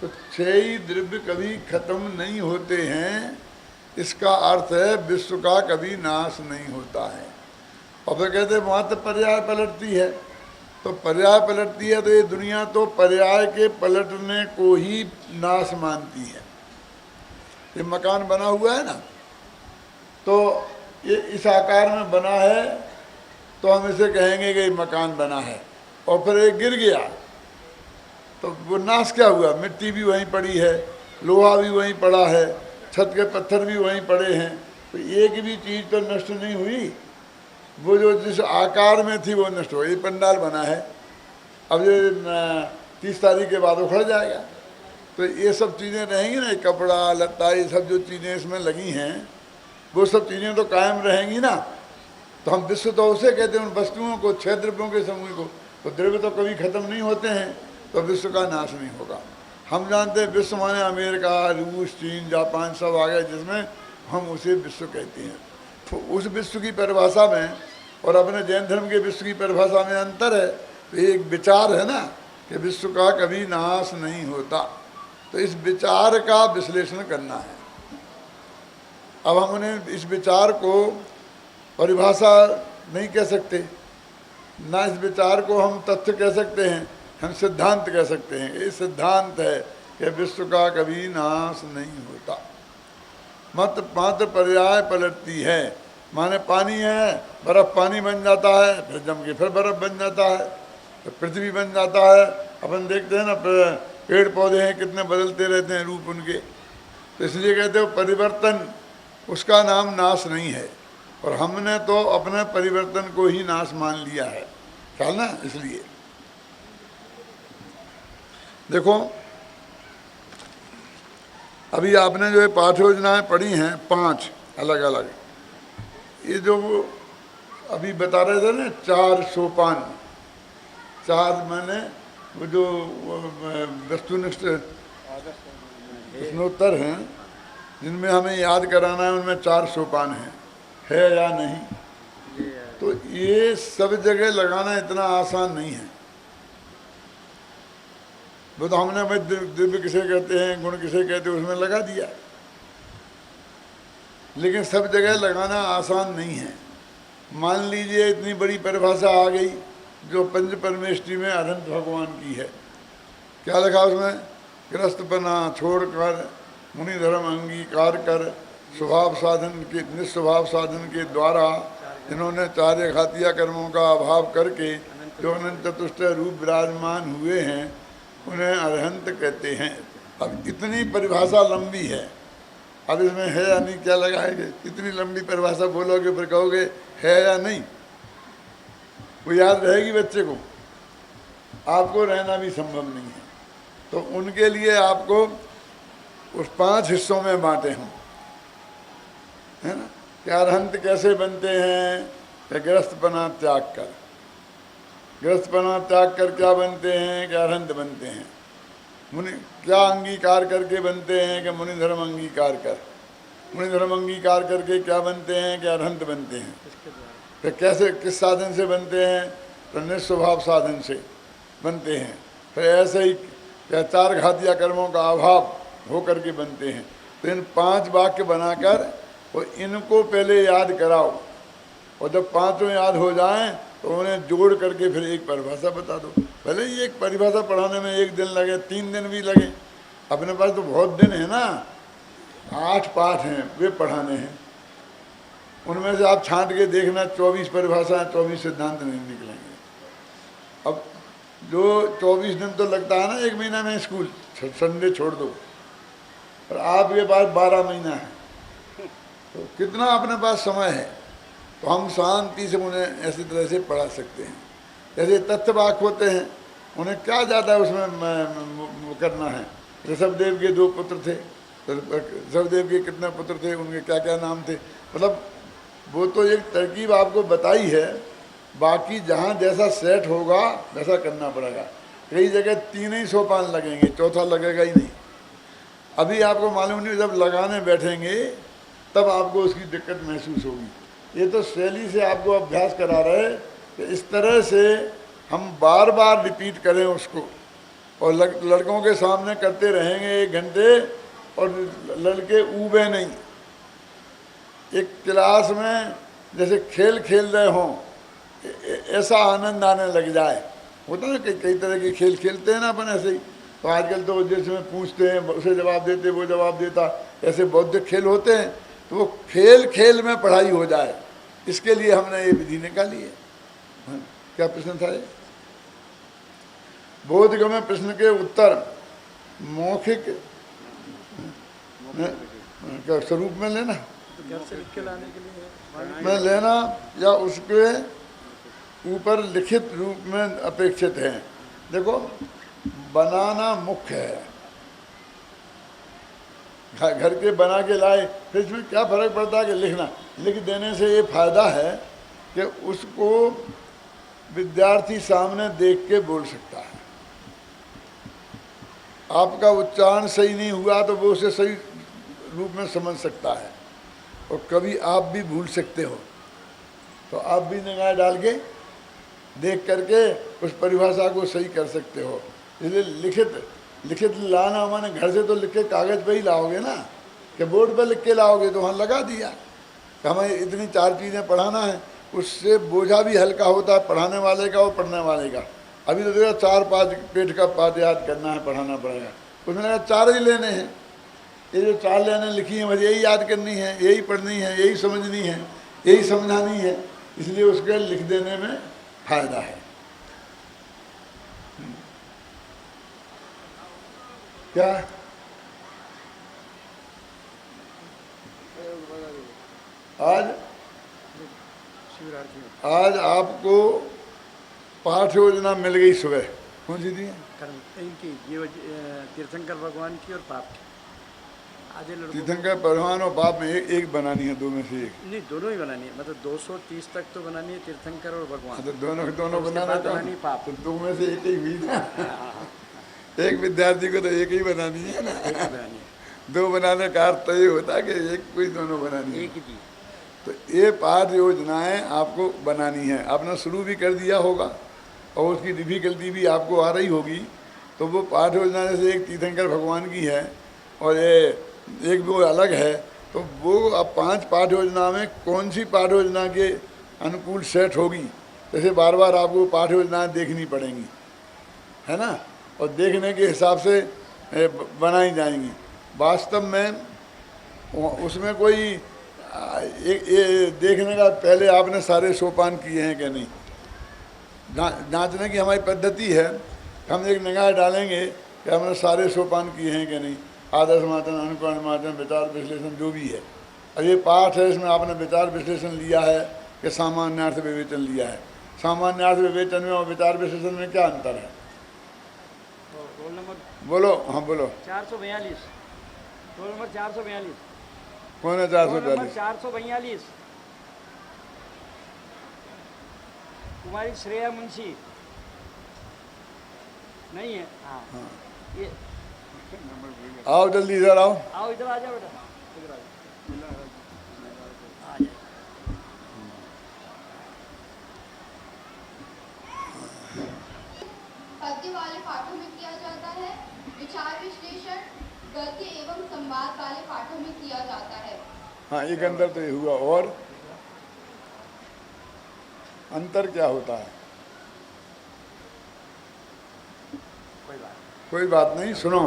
तो 6 ही द्रव्य कभी खत्म नहीं होते हैं, इसका अर्थ है विश्व का कभी नाश नहीं होता है। और फिर कहते हैं वहाँ तो पर्याय पलटती है, तो पर्याय पलटती है तो ये दुनिया तो पर्याय के पलटने को ही नाश मानती है। ये मकान बना हुआ है ना, तो ये इस आकार में बना है तो हम इसे कहेंगे कि ये मकान बना है, और फिर ये गिर गया तो वो नाश क्या हुआ? मिट्टी भी वहीं पड़ी है, लोहा भी वहीं पड़ा है, छत के पत्थर भी वहीं पड़े हैं, तो एक भी चीज़ तो नष्ट नहीं हुई। वो जो जिस आकार में थी वो नष्ट हो गई। पंडाल बना है, अब ये 30 तारीख के बाद उखड़ जाएगा, तो ये सब चीज़ें रहेंगी ना, कपड़ा लत्ता ये सब जो चीज़ें इसमें लगी हैं वो सब चीज़ें तो कायम रहेंगी ना। तो हम विश्व तो उसे कहते हैं उन वस्तुओं को, 6 द्रव्यों के समूह को। तो द्रव्य तो कभी खत्म नहीं होते हैं, तो विश्व का नाश नहीं होगा। हम जानते हैं विश्व माने अमेरिका, रूस, चीन, जापान सब आ गए, जिसमें हम उसे विश्व कहते हैं। तो उस विश्व की परिभाषा में और अपने जैन धर्म के विश्व की परिभाषा में अंतर है। तो एक विचार है ना कि विश्व का कभी नाश नहीं होता, तो इस विचार का विश्लेषण करना है। अब हम उन्हें इस विचार को परिभाषा नहीं कह सकते, ना इस विचार को हम तथ्य कह सकते हैं, हम सिद्धांत कह सकते हैं। ये सिद्धांत है कि विश्व का कभी नाश नहीं होता, मात्र पर्याय पलटती है। माने पानी है, बर्फ पानी बन जाता है, फिर जम के फिर बर्फ बन जाता है, तो पृथ्वी बन जाता है। अपन देखते हैं ना पेड़ पौधे हैं कितने बदलते रहते हैं रूप उनके, तो इसलिए कहते हो परिवर्तन, उसका नाम नाश नहीं है। और हमने तो अपने परिवर्तन को ही नाश मान लिया है, ख्याल ना। इसलिए देखो अभी आपने जो है पाठ योजनाएँ पढ़ी हैं 5 अलग अलग, ये जो अभी बता रहे थे ना 4 सोपान, 4 मैंने वो जो वस्तुनिष्ठ प्रश्नोत्तर हैं जिनमें हमें याद कराना है, उनमें 4 सोपान हैं, है या नहीं। तो ये सब जगह लगाना इतना आसान नहीं है। वो तो हमने भाई दिव्य किसे कहते हैं, गुण किसे कहते हैं, उसमें लगा दिया, लेकिन सब जगह लगाना आसान नहीं है। मान लीजिए इतनी बड़ी परिभाषा आ गई जो पंच परमेष्टि में अनंत भगवान की है। क्या लिखा उसमें? गृहस्थपना छोड़कर मुनि धर्म अंगीकार कर स्वभाव साधन के निस्वभाव साधन के द्वारा इन्होंने 4 घातीय कर्मों का अभाव करके जो अनंत चतुष्ट रूप विराजमान हुए हैं उन्हें अरहंत कहते हैं। अब इतनी परिभाषा लंबी है, अब इसमें है या नहीं क्या लगाएंगे? इतनी लंबी परिभाषा बोलोगे फिर कहोगे है या नहीं, वो याद रहेगी बच्चे को? आपको रहना भी संभव नहीं है। तो उनके लिए आपको उस 5 हिस्सों में बांटे हम, है ना। क्या अरहंत कैसे बनते हैं? कि गृहस्थपना त्याग कर, गृहस्थपना त्याग कर क्या बनते हैं? कि अरहंत बनते हैं। मुनि क्या अंगीकार करके बनते हैं? कि मुनि धर्म अंगीकार कर, मुनि धर्म अंगीकार करके क्या बनते हैं? कि अरहंत बनते हैं। फिर कैसे, किस साधन से बनते हैं? तो निस्वभाव साधन से बनते हैं। फिर ऐसे ही क्या 4 घातीय कर्मों का अभाव हो करके बनते हैं। तो इन 5 वाक्य बनाकर और इनको पहले याद कराओ, और जब 5 याद हो जाएं तो उन्हें जोड़ करके फिर एक परिभाषा बता दो। भले ही एक परिभाषा पढ़ाने में 1 दिन लगे, 3 दिन भी लगे, अपने पास तो बहुत दिन है ना। 8 पाठ हैं वे पढ़ाने हैं, उनमें से आप छांट के देखना 24 परिभाषाएं, 24 सिद्धांत नहीं निकलेंगे। अब जो 24 दिन तो लगता है ना 1 महीना में स्कूल, संडे छोड़ दो, और आपके पास 12 महीना है, तो कितना अपने पास समय है, तो हम शांति से उन्हें ऐसी तरह से पढ़ा सकते हैं। जैसे तथ्यवाक होते हैं, उन्हें क्या ज़्यादा उसमें करना है। ऋषभदेव के 2 पुत्र थे, तो ऋषभदेव के कितने पुत्र थे, उनके क्या क्या नाम थे, मतलब वो तो एक तरकीब आपको बताई है, बाकी जहाँ जैसा सेट होगा वैसा करना पड़ेगा। कई जगह 3 ही सोपान लगेंगे, चौथा लगेगा ही नहीं। अभी आपको मालूम नहीं, जब लगाने बैठेंगे तब आपको उसकी दिक्कत महसूस होगी। ये तो शैली से आपको अभ्यास करा रहे कि इस तरह से हम बार बार रिपीट करें उसको, और लड़कों के सामने करते रहेंगे 1 घंटे, और लड़के ऊबे नहीं। एक क्लास में जैसे खेल खेल रहे हों, ऐसा आनंद आने लग जाए। होता है ना, कई तरह के खेल खेलते हैं ना अपन ऐसे ही। तो आजकल तो जैसे में पूछते हैं, उसे जवाब देते, वो जवाब देता, ऐसे बौद्धिक खेल होते हैं। तो वो खेल खेल में पढ़ाई हो जाए, इसके लिए हमने ये विधि निकाली है। हाँ, क्या प्रश्न था ये? बोधगम्य प्रश्न के उत्तर मौखिक क्या स्वरूप में लेना, में लेना, या उसके ऊपर लिखित रूप में अपेक्षित है। देखो, बनाना मुख्य है, घर के बना के लाए, फिर इसमें क्या फर्क पड़ता है कि लिखना। लिख देने से ये फायदा है कि उसको विद्यार्थी सामने देख के बोल सकता है। आपका उच्चारण सही नहीं हुआ तो वो उसे सही रूप में समझ सकता है, और कभी आप भी भूल सकते हो, तो आप भी निगाह डाल के देख करके उस परिभाषा को सही कर सकते हो। इसलिए लिखित लाना माने घर से तो लिख के कागज़ पे ही लाओगे ना, कि बोर्ड पे लिख के लाओगे तो वहाँ लगा दिया कि हमें इतनी 4 चीज़ें पढ़ाना है। उससे बोझा भी हल्का होता है पढ़ाने वाले का और पढ़ने वाले का। अभी तो देखा 4-5 पेट का पाठ याद करना है, पढ़ाना पड़ेगा, उसमें लगा 4 ही लेने हैं। ये जो 4 लाइनें लिखी हैं, मुझे यही याद करनी है, यही पढ़नी है, यही समझनी है, यही समझानी है, इसलिए उसके लिख देने में फायदा है। क्या आज आपको पाठ योजना मिल गई सुबह, कौन सी दी है? इनकी ये तीर्थंकर भगवान की और पाप की। तीर्थंकर भगवान और पाप में एक बनानी है, 2 में से एक नहीं, दोनों ही बनानी है, मतलब 230 तक तो बनानी है तीर्थंकर और भगवान। तो दोनों बनाना बनानी पाप। तो 2 में से एक ही हुई ना। एक विद्यार्थी को तो एक ही बनानी है ना, 2 बनाने का अर्थ तो ये होता है कि एक कोई दोनों बनानी है। एक ही। तो ये पाठ योजनाएं आपको बनानी है। आपने शुरू भी कर दिया होगा और उसकी डिफिकल्टी भी आपको आ रही होगी। तो वो पाठ योजना जैसे एक तीर्थंकर भगवान की है और ये एक वो अलग है, तो वो अब 5 पाठ योजना में कौन सी पाठ योजना के अनुकूल सेट होगी, जैसे बार बार आपको पाठ योजनाएँ देखनी पड़ेंगी, है ना, और देखने के हिसाब से बनाई जाएंगी। वास्तव में उसमें कोई ये देखने का पहले आपने सारे सोपान किए हैं कि नहीं, जांचने की हमारी पद्धति है। हम एक निगाह डालेंगे कि हमने सारे सोपान किए हैं कि नहीं, आदर्श माचन, अनुकरण माचन, विचार विश्लेषण जो भी है। और ये पाठ है, इसमें आपने विचार विश्लेषण लिया है कि सामान्यार्थ विवेचन लिया है। सामान्यार्थ विवेचन में और विचार विश्लेषण में क्या अंतर है? रोल नंबर बोलो। हाँ बोलो। 442, रोल नंबर 442। कौन है 442? 442 कुमारी श्रेया मुंशी नहीं है। हाँ, ये आओ जल्दी इधर आओ। आओ, इधर आ जाओ बेटा, इधर आ जाओ। पद्य वाले पाठों में किया जाता है, विचार विश्लेषण गद्य एवं संवाद वाले पाठों में किया जाता है। हाँ, एक अंतर तो ये हुआ। और अंतर क्या होता है? कोई बात नहीं, सुनो।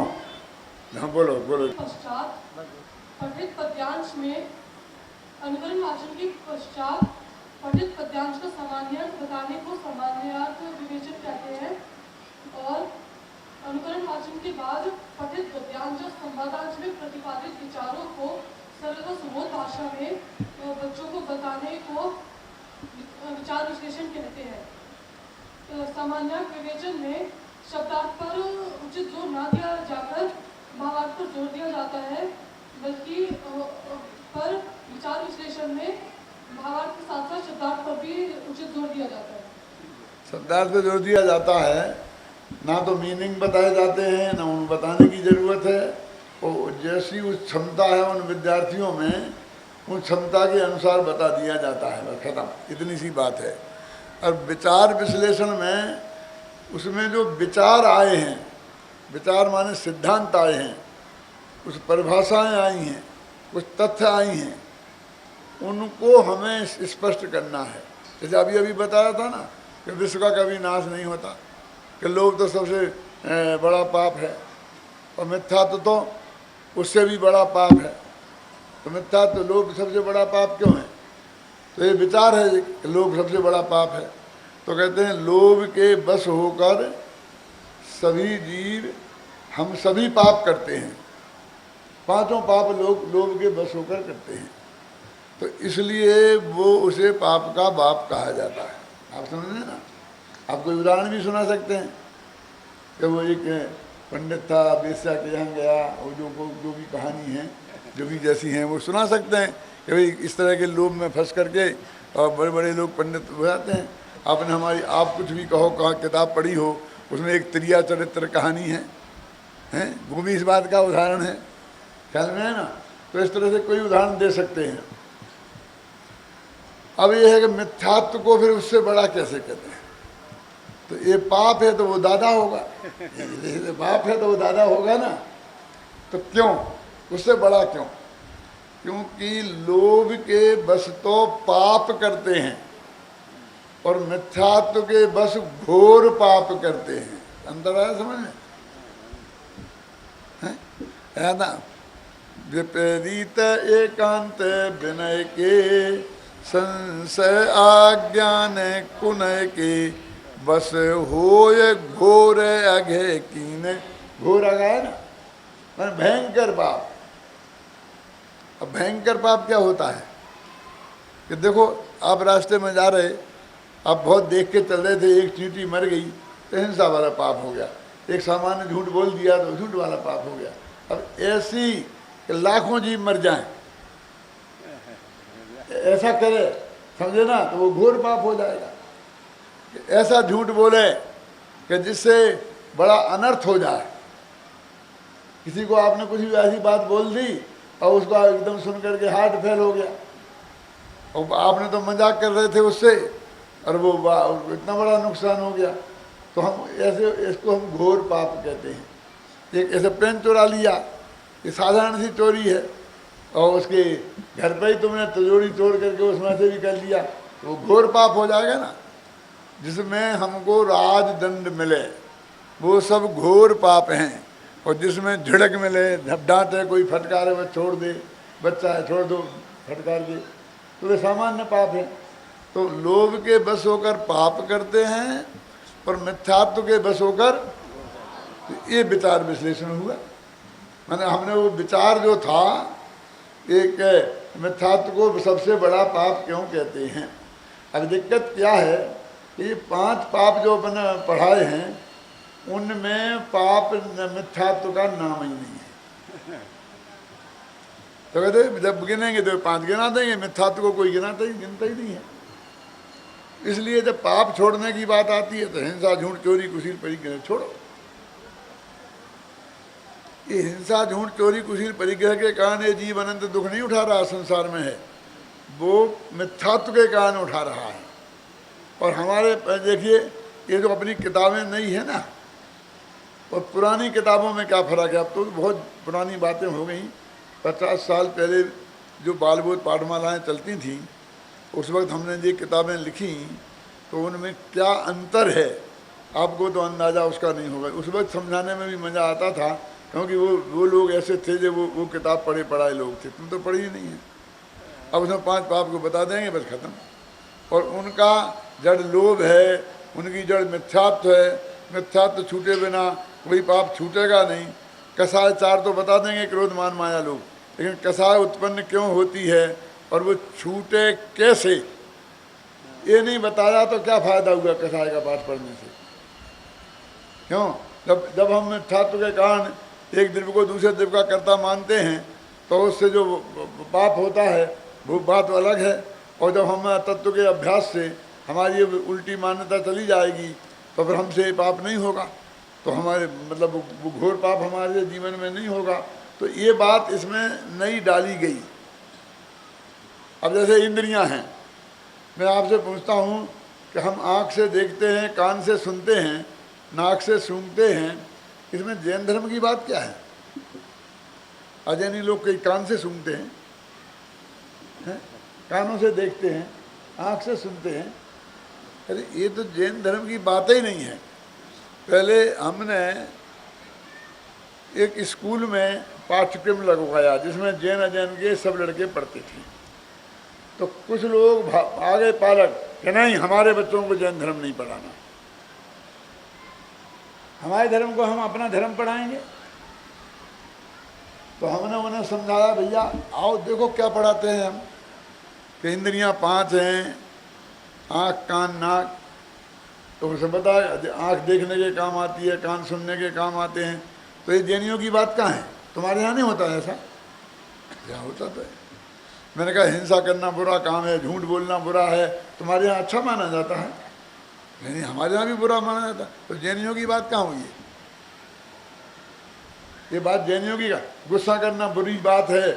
हाँ बोलो बोलो। पश्चात पठित पद्यांश में अनुकरण वाचन के पश्चात पठित पद्यांश का सामान्यार्थ बताने को सामान्यार्थ विवेचन कहते हैं और अनुकरण वाचन के बाद पठित पद्यांश और संवादांश में प्रतिपादित विचारों को सरल व सुबोध भाषा में बच्चों को बताने को विचार विश्लेषण कहते हैं। सामान्यार्थ विवेचन में शब्दार्थ पर उचित जोर न दिया जाकर भावार्थ पर जोर दिया जाता है, बल्कि पर विचार विश्लेषण में भावार्थ के साथ साथ शब्दार्थ पर भी उचित जोर दिया जाता है। शब्दार्थ पर जोर दिया जाता है, ना तो मीनिंग बताए जाते हैं, ना उन बताने की ज़रूरत है, और जैसी उस क्षमता है उन विद्यार्थियों में, उन क्षमता के अनुसार बता दिया जाता है, बस खत्म, इतनी सी बात है। और विचार विश्लेषण में उसमें जो विचार आए हैं, विचार माने सिद्धांत आए हैं, कुछ परिभाषाएं आई हैं, कुछ तथ्य आई हैं, उनको हमें स्पष्ट करना है। जैसे अभी अभी बताया था ना कि विश्व का कभी नाश नहीं होता, कि लोभ तो सबसे बड़ा पाप है और मिथ्यात्व तो उससे भी बड़ा पाप है। तो मिथ्यात्व लोभ सबसे बड़ा पाप क्यों है? तो ये विचार है कि लोभ सबसे बड़ा पाप है। तो कहते हैं लोभ के बस होकर सभी जीव, हम सभी पाप करते हैं, पांचों पाप लोभ के बस होकर करते हैं। तो इसलिए वो उसे पाप का बाप कहा जाता है। आप समझे ना? आप कोई उदाहरण भी सुना सकते हैं कि वो एक पंडित था, वेश्या के यहाँ गया, और जो भी कहानी है, जो भी जैसी हैं वो सुना सकते हैं कि भाई इस तरह के लोभ में फंस करके और बड़े बड़े लोग पंडित हो जाते हैं। आपने हमारी, आप कुछ भी कहो, कहाँ किताब पढ़ी हो, उसमें एक त्रिया चरित्र कहानी है, वो भी इस बात का उदाहरण है, ख्याल में है ना? तो इस तरह से कोई उदाहरण दे सकते हैं। अब ये है कि मिथ्यात्व को फिर उससे बड़ा कैसे कहते हैं? तो ये पाप है तो वो दादा होगा, ये पाप है तो वो दादा होगा ना। तो क्यों उससे बड़ा क्यों? क्योंकि लोभ के बस तो पाप करते हैं और मिथ्यात्व के बस घोर पाप करते हैं। अंतर आया समझ में? है ना? विपरीत एकांत विनय के, संशय आज्ञान कुनय के, बस होय घोर अघे कीने। घोर अघा है ना, मैंने भयंकर पाप। अब भयंकर पाप क्या होता है कि देखो, आप रास्ते में जा रहे, आप बहुत देख के चल रहे थे, एक चींटी मर गई तो हिंसा वाला पाप हो गया, एक सामान्य झूठ बोल दिया तो झूठ वाला पाप हो गया। अब ऐसी कि लाखों जीव मर जाएं, ऐसा करे, समझे ना, तो वो घोर पाप हो जाएगा। ऐसा झूठ बोले कि जिससे बड़ा अनर्थ हो जाए। किसी को आपने कुछ भी ऐसी बात बोल दी और उसका एकदम सुन करके हार्ट फेल हो गया, और आपने तो मजाक कर रहे थे उससे, और वो इतना बड़ा नुकसान हो गया। तो हम ऐसे, इसको हम घोर पाप कहते हैं। एक ऐसे पेन चुरा लिया, ये साधारण सी चोरी है, और उसके घर पे ही तुमने तिजोरी तोड़ करके उसमें से भी कर लिया, तो वो घोर पाप हो जाएगा ना। जिसमें हमको राजदंड मिले वो सब घोर पाप हैं, और जिसमें झिड़क मिले, डांटे, कोई फटकारे बस छोड़ दे, बच्चा है छोड़ दो फटकार के, तो वे सामान्य पाप है। तो लोभ के बस होकर पाप करते हैं और मिथ्यात्व के बस होकर, तो ये विचार विश्लेषण हुआ। मैंने हमने वो विचार जो था, एक मिथ्यात्व को सबसे बड़ा पाप क्यों कहते हैं। अब दिक्कत क्या है, ये 5 पाप जो अपन पढ़ाए हैं उनमें पाप मिथ्यात्व का नाम ही नहीं है। तो कहते जब गिनेंगे तो 5 गिना देंगे, मिथ्यात्व को कोई गिनता ही नहीं है। इसलिए जब पाप छोड़ने की बात आती है तो हिंसा, झूठ, चोरी, कुशील, परिग्रह छोड़ो। ये हिंसा, झूठ, चोरी, कुशील, परिग्रह के कारण ये जीव अनंत दुख नहीं उठा रहा संसार में है, वो मिथ्यात्व के कारण उठा रहा है। और हमारे देखिए, ये जो अपनी किताबें नहीं है ना, और पुरानी किताबों में क्या फ़र्क है। अब तो बहुत पुरानी बातें हो गई। 50 साल पहले जो बाल बोध पाठमालाएँ चलती थीं, उस वक्त हमने ये किताबें लिखी, तो उनमें क्या अंतर है आपको तो अंदाज़ा उसका नहीं होगा। उस वक्त समझाने में भी मज़ा आता था, क्योंकि वो लोग ऐसे थे जो वो किताब पढ़े पढ़ाए लोग थे। तुम तो पढ़ी ही नहीं है, अब उसमें 5 पाप को बता देंगे, बस खत्म। और उनका जड़ लोभ है, उनकी जड़ मिथ्यात्व है, मिथ्यात्व छूटे बिना कोई पाप छूटेगा नहीं। कसाय 4 तो बता देंगे, क्रोध मान माया लोभ, लेकिन कसाय उत्पन्न क्यों होती है और वो छूटे कैसे, ये नहीं बताया तो क्या फायदा हुआ कसाय का पाठ पढ़ने से? क्यों? जब हम मिथ्यात्व के कारण एक द्रव्य को दूसरे द्रव्य का कर्ता मानते हैं तो उससे जो पाप होता है वो बात अलग है। और जब हम तत्व के अभ्यास से हमारी उल्टी मान्यता चली जाएगी तो फिर हमसे पाप नहीं होगा, तो हमारे मतलब वो घोर पाप हमारे जीवन में नहीं होगा। तो ये बात इसमें नई डाली गई। अब जैसे इंद्रियां हैं, मैं आपसे पूछता हूँ कि हम आँख से देखते हैं, कान से सुनते हैं, नाक से सूंघते हैं, इसमें जैन धर्म की बात क्या है? अजैनी लोग कई कान से सूंघते हैं, कानों से देखते हैं, आँख से सुनते हैं। अरे ये तो जैन धर्म की बात ही नहीं है। पहले हमने एक स्कूल में पाठ्यक्रम लगवाया जिसमें जैन अजैन के सब लड़के पढ़ते थे। तो कुछ लोग आगे पालक कि नहीं, हमारे बच्चों को जैन धर्म नहीं पढ़ाना, हमारे धर्म को हम अपना धर्म पढ़ाएंगे। तो हमने उन्हें समझाया, भैया आओ देखो क्या पढ़ाते हैं हम, कि इंद्रियां 5 हैं, आँख कान नाक। तो उसे बताया आँख देखने के काम आती है, कान सुनने के काम आते हैं। तो ये जैनियों की बात कहाँ है? तुम्हारे यहाँ नहीं होता ऐसा? क्या होता तो है। मैंने कहा हिंसा करना बुरा काम है, झूठ बोलना बुरा है, तुम्हारे यहाँ अच्छा माना जाता है? नहीं, हमारे यहाँ भी बुरा माना जाता है। तो जैनियों की बात कहाँ हुई है? ये बात जैनियों की, गुस्सा करना बुरी बात है,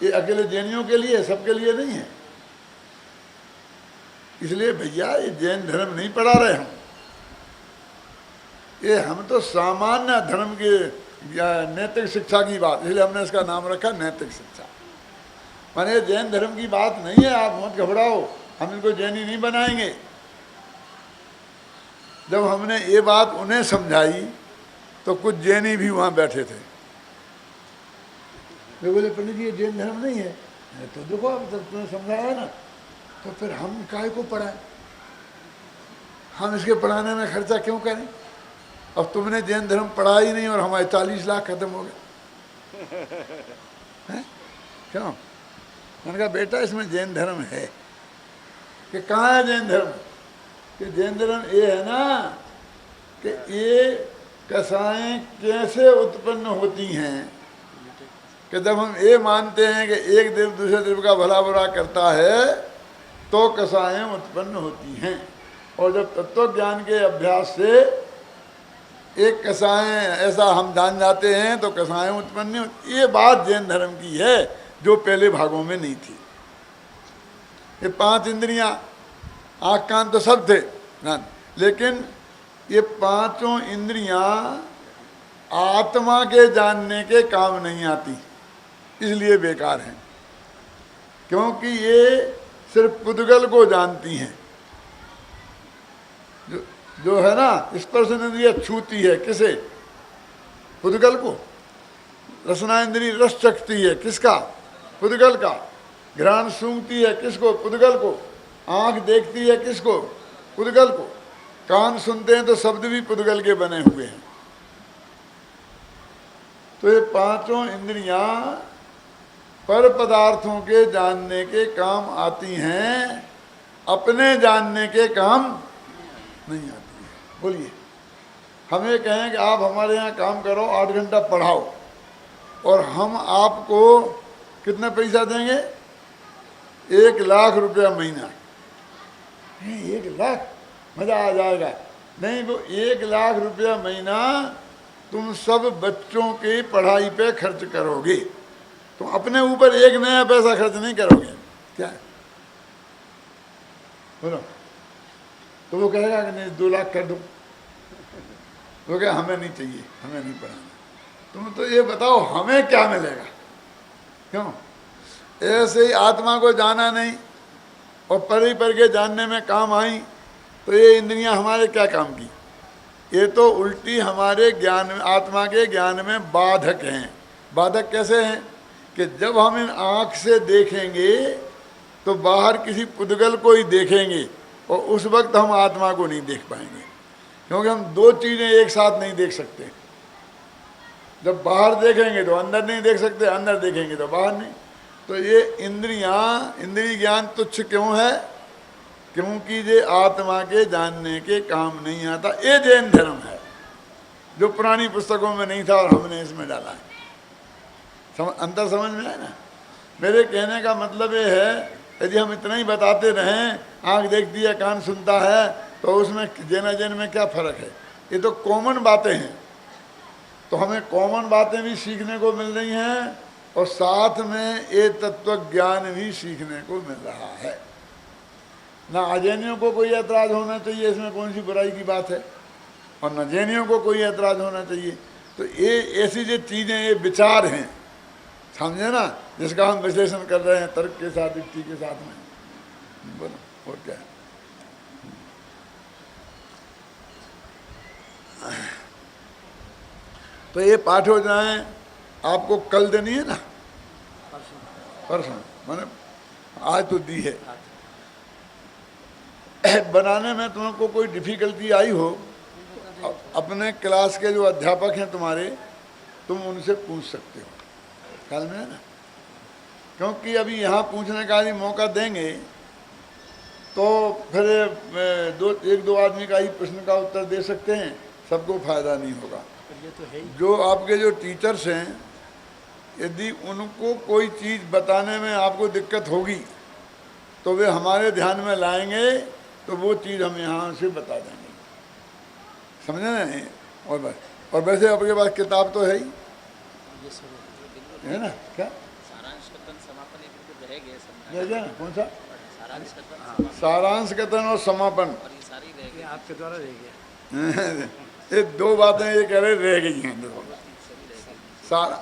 ये अकेले जैनियों के लिए, सबके लिए नहीं है। इसलिए भैया ये जैन धर्म नहीं पढ़ा रहे हम, ये हम तो सामान्य धर्म के नैतिक शिक्षा की बात, इसलिए हमने इसका नाम रखा नैतिक शिक्षा। माने जैन धर्म की बात नहीं है, आप मत घबराओ, हम इनको जैनी नहीं बनाएंगे। जब हमने ये बात उन्हें समझाई तो कुछ जैनी भी वहाँ बैठे थे। वे बोले पंडित जी ये जैन धर्म नहीं है। तो देखो अब जब तुमने समझाया ना, तो फिर हम काय को पढ़ाएं, हम इसके पढ़ाने में खर्चा क्यों करें? अब तुमने जैन धर्म पढ़ा ही नहीं और हमारे 40 लाख खत्म हो गए हैं? क्यों? मैंने कहा बेटा इसमें जैन धर्म है। कि कहाँ है जैन धर्म? कि जैन धर्म ये है ना कि ये कसाएं कैसे उत्पन्न होती हैं, कि जब हम ये मानते हैं कि एक देव दूसरे देव का भला बुरा करता है तो कसाएं उत्पन्न होती हैं। और जब तत्व ज्ञान के अभ्यास से एक कसाएं ऐसा हम जान जाते हैं तो कसाएं उत्पन्न होती। ये बात जैन धर्म की है जो पहले भागों में नहीं थी। ये 5 इंद्रियां, आँख कान तो सब थे ना, लेकिन ये 5 इंद्रियां आत्मा के जानने के काम नहीं आती, इसलिए बेकार हैं। क्योंकि ये सिर्फ पुद्गल को जानती हैं। जो है ना स्पर्श इंद्रिय छूती है, किसे? पुद्गल को। रसना इंद्रिय रस चखती है, किसका? पुद्गल का। घ्राण सूंघती है, किसको? पुद्गल को। आँख देखती है, किसको? पुद्गल को। कान सुनते हैं तो शब्द भी पुद्गल के बने हुए हैं। तो ये 5 इंद्रियां पर पदार्थों के जानने के काम आती हैं, अपने जानने के काम नहीं आती है। बोलिए, हम ये कहें कि आप हमारे यहाँ काम करो, 8 घंटा पढ़ाओ और हम आपको कितना पैसा देंगे? 1 लाख रुपया महीना। 1 लाख? मज़ा आ जाएगा। नहीं, वो 1 लाख रुपया महीना तुम सब बच्चों की पढ़ाई पे खर्च करोगे, तुम अपने ऊपर एक नया पैसा खर्च नहीं करोगे। क्या बोलो? तो वो कहेगा कि नहीं 2 लाख कर दो। वो कहे हमें नहीं चाहिए, हमें नहीं पढ़ाना। तुम तो ये बताओ हमें क्या मिलेगा? क्यों? ऐसे ही आत्मा को जाना नहीं और परी पर के जानने में काम आई तो ये इंद्रियां हमारे क्या काम की? ये तो उल्टी हमारे ज्ञान में, आत्मा के ज्ञान में बाधक हैं। बाधक कैसे हैं? कि जब हम इन आँख से देखेंगे तो बाहर किसी पुद्गल को ही देखेंगे और उस वक्त हम आत्मा को नहीं देख पाएंगे, क्योंकि हम दो चीज़ें एक साथ नहीं देख सकते। जब बाहर देखेंगे तो अंदर नहीं देख सकते, अंदर देखेंगे तो बाहर नहीं। तो ये इंद्रिय ज्ञान तुच्छ क्यों है? क्योंकि ये आत्मा के जानने के काम नहीं आता। ये जैन धर्म है जो पुरानी पुस्तकों में नहीं था और हमने इसमें डाला है। अंतर समझ में आया ना? मेरे कहने का मतलब ये है, यदि हम इतना ही बताते रहें, आँख देखती है कान सुनता है, तो उसमें जैन में क्या फ़र्क है? ये तो कॉमन बातें हैं। तो हमें कॉमन बातें भी सीखने को मिल रही हैं और साथ में ये तत्व ज्ञान भी सीखने को मिल रहा है। ना अजैनियों को कोई ऐतराज़ होना चाहिए, इसमें कौन सी बुराई की बात है, और न जैनियों को कोई ऐतराज़ होना चाहिए। तो ये ऐसी जो चीज़ें, ये विचार हैं, समझे ना, जिसका हम विश्लेषण कर रहे हैं तर्क के साथ, युक्ति के साथ में। बोलो और क्या है? तो ये पाठ हो जाए, आपको कल देनी है ना, परसों, मैंने आज तो दी है। बनाने में तुमको कोई डिफिकल्टी आई हो, अपने क्लास के जो अध्यापक हैं तुम्हारे, तुम उनसे पूछ सकते हो, ख्याल में है ना? क्योंकि अभी यहाँ पूछने का ही मौका देंगे तो फिर एक दो आदमी का ही प्रश्न का उत्तर दे सकते हैं, सबको फायदा नहीं होगा। जो आपके जो टीचर्स हैं, यदि उनको कोई चीज़ बताने में आपको दिक्कत होगी तो वे हमारे ध्यान में लाएंगे, तो वो चीज़ हम यहाँ से बता देंगे, समझे ना? और बस, और वैसे आपके पास किताब तो है ही, है ना? क्या रह गया ना? कौन सा? सारांश कथन और समापन, आपके द्वारा रह गया। ये दो बातें ये कह रहे रह गई हैं। देखो,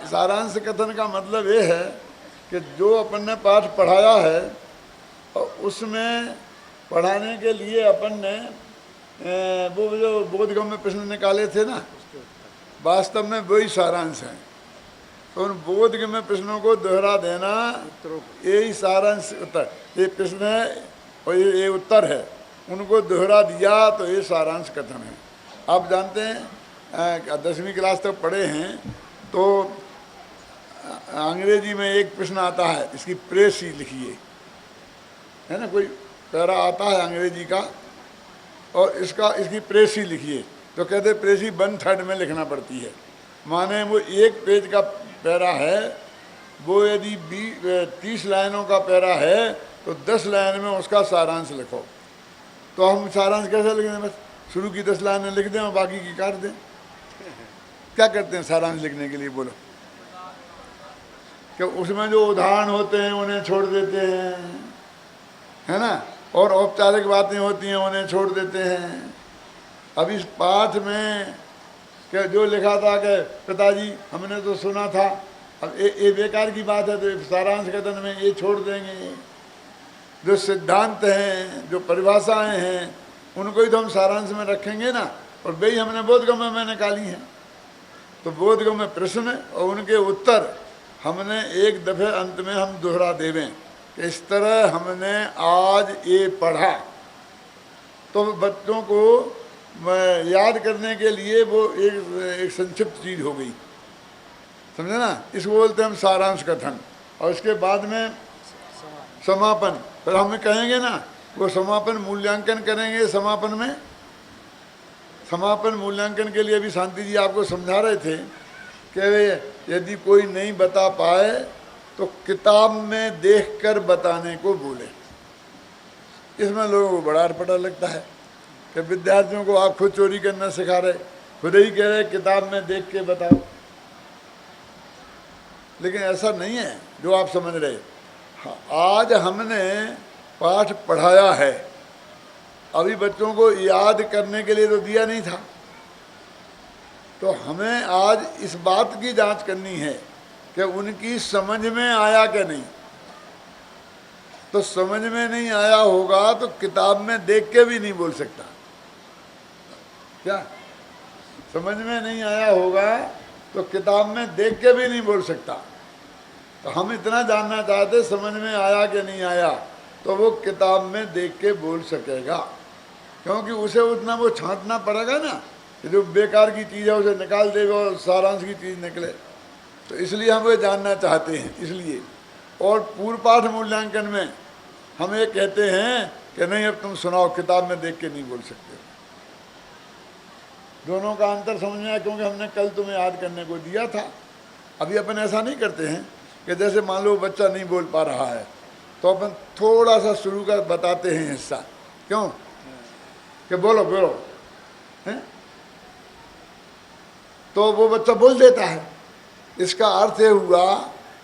सारांश कथन का मतलब ये है कि जो अपन ने पाठ पढ़ाया है और उसमें पढ़ाने के लिए अपन ने वो जो बोधगम्य प्रश्न निकाले थे ना, वास्तव में वही सारांश है। तो उन बोधगम्य प्रश्नों को दोहरा देना, यही सारांश उत्तर, ये प्रश्न है और ये उत्तर है, उनको दोहरा दिया तो ये सारांश कथन है। आप जानते हैं 10वीं क्लास तक पढ़े हैं तो अंग्रेजी में एक प्रश्न आता है, इसकी प्रेसी लिखिए, है ना? कोई पैरा आता है अंग्रेजी का और इसकी प्रेसी लिखिए, तो कहते प्रेसी 1/3 में लिखना पड़ती है। माने वो एक पेज का पैरा है, वो यदि 30 लाइनों का पैरा है तो 10 लाइन में उसका सारांश लिखो। तो हम सारांश कैसे लिख दें? बस शुरू की 10 लाइनें लिख दें और बाकी की काट दें। क्या करते हैं सारांश लिखने के लिए? बोलो, कि उसमें जो उदाहरण होते हैं उन्हें छोड़ देते हैं, है ना? और औपचारिक बातें होती हैं उन्हें छोड़ देते हैं। अब इस पाठ में क्या जो लिखा था कि पिताजी हमने तो सुना था, अब ये बेकार की बात है, तो सारांश कथन में ये छोड़ देंगे। जो सिद्धांत हैं, जो परिभाषाएं हैं, उनको ही तो हम सारांश में रखेंगे ना, और वही हमने बोधगम्य में निकाली हैं। तो बोधगम्य प्रश्न और उनके उत्तर हमने एक दफ़े अंत में हम दोहरा देवें कि इस तरह हमने आज ये पढ़ा, तो बच्चों को याद करने के लिए वो एक संक्षिप्त चीज़ हो गई, समझे ना? इसको बोलते हैं हम सारांश कथन। और इसके बाद में समापन, फिर हमें कहेंगे ना, वो समापन मूल्यांकन करेंगे। समापन में समापन मूल्यांकन के लिए भी शांति जी आपको समझा रहे थे कि यदि कोई नहीं बता पाए तो किताब में देखकर बताने को बोले। इसमें लोगों को बड़ा अटपटा लगता है कि विद्यार्थियों को आप खुद चोरी करना सिखा रहे, खुद ही कह रहे किताब में देख के बताओ। लेकिन ऐसा नहीं है जो आप समझ रहे। हाँ, आज हमने पाठ पढ़ाया है, अभी बच्चों को याद करने के लिए तो दिया नहीं था, तो हमें आज इस बात की जांच करनी है कि उनकी समझ में आया कि नहीं। तो समझ में नहीं आया होगा तो किताब में देख के भी नहीं बोल सकता। क्या समझ में नहीं आया होगा तो किताब में देख के भी नहीं बोल सकता। तो हम इतना जानना चाहते समझ में आया कि नहीं आया, तो वो किताब में देख के बोल सकेगा, क्योंकि उसे उतना वो छांटना पड़ेगा ना कि जो बेकार की चीज़ है उसे निकाल देगा और सारांश की चीज़ निकले। तो इसलिए हम वो जानना चाहते हैं। इसलिए और पूर्व पाठ मूल्यांकन में हम ये कहते हैं कि नहीं अब तुम सुनाओ, किताब में देख के नहीं बोल सकते। दोनों का अंतर समझ में आया, क्योंकि हमने कल तुम्हें याद करने को दिया था। अभी अपन ऐसा नहीं करते हैं कि जैसे मान लो बच्चा नहीं बोल पा रहा है तो अपन थोड़ा सा शुरू कर बताते हैं हिस्सा, क्यों कि बोलो बोलो हैं, तो वो बच्चा बोल देता है। इसका अर्थ ये हुआ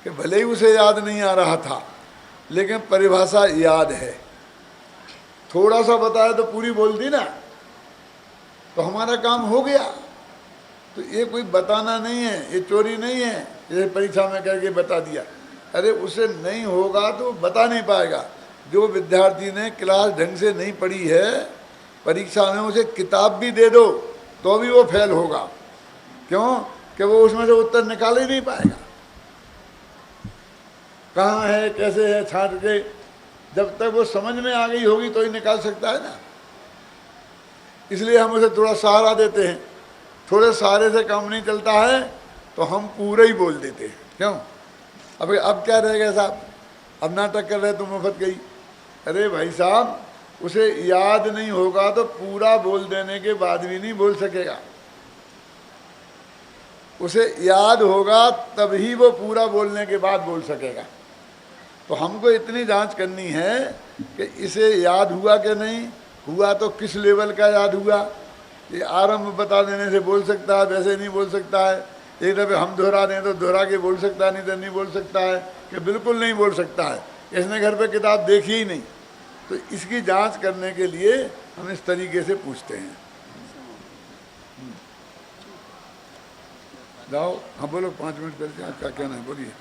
कि भले ही उसे याद नहीं आ रहा था लेकिन परिभाषा याद है। थोड़ा सा बताया तो पूरी बोल दी ना, तो हमारा काम हो गया। तो ये कोई बताना नहीं है, ये चोरी नहीं है, ये परीक्षा में करके बता दिया। अरे उसे नहीं होगा तो बता नहीं पाएगा। जो विद्यार्थी ने क्लास ढंग से नहीं पढ़ी है, परीक्षा में उसे किताब भी दे दो तो भी वो फेल होगा। क्यों कि वो उसमें से उत्तर निकाल ही नहीं पाएगा। कहाँ है, कैसे है, छांट के जब तक वो समझ में आ गई होगी तो ही निकाल सकता है ना। इसलिए हम उसे थोड़ा सहारा देते हैं। थोड़े सहारे से काम नहीं चलता है तो हम पूरा ही बोल देते हैं। क्यों अब क्या रहेगा साहब, अब नाटक कर रहे तो मुफ्त गई। अरे भाई साहब, उसे याद नहीं होगा तो पूरा बोल देने के बाद भी नहीं बोल सकेगा। उसे याद होगा तभी वो पूरा बोलने के बाद बोल सकेगा। तो हमको इतनी जांच करनी है कि इसे याद हुआ कि नहीं हुआ, तो किस लेवल का याद हुआ। ये आरंभ बता देने से बोल सकता है, वैसे नहीं बोल सकता है। एक दफ़े हम दोहरा दें तो दोहरा के बोल सकता है, नहीं तो नहीं बोल सकता है, कि बिल्कुल नहीं बोल सकता है, इसने घर पे किताब देखी ही नहीं। तो इसकी जांच करने के लिए हम इस तरीके से पूछते हैं। जाओ, हाँ बोलो, 5 मिनट करके क्या कहना है बोलिए।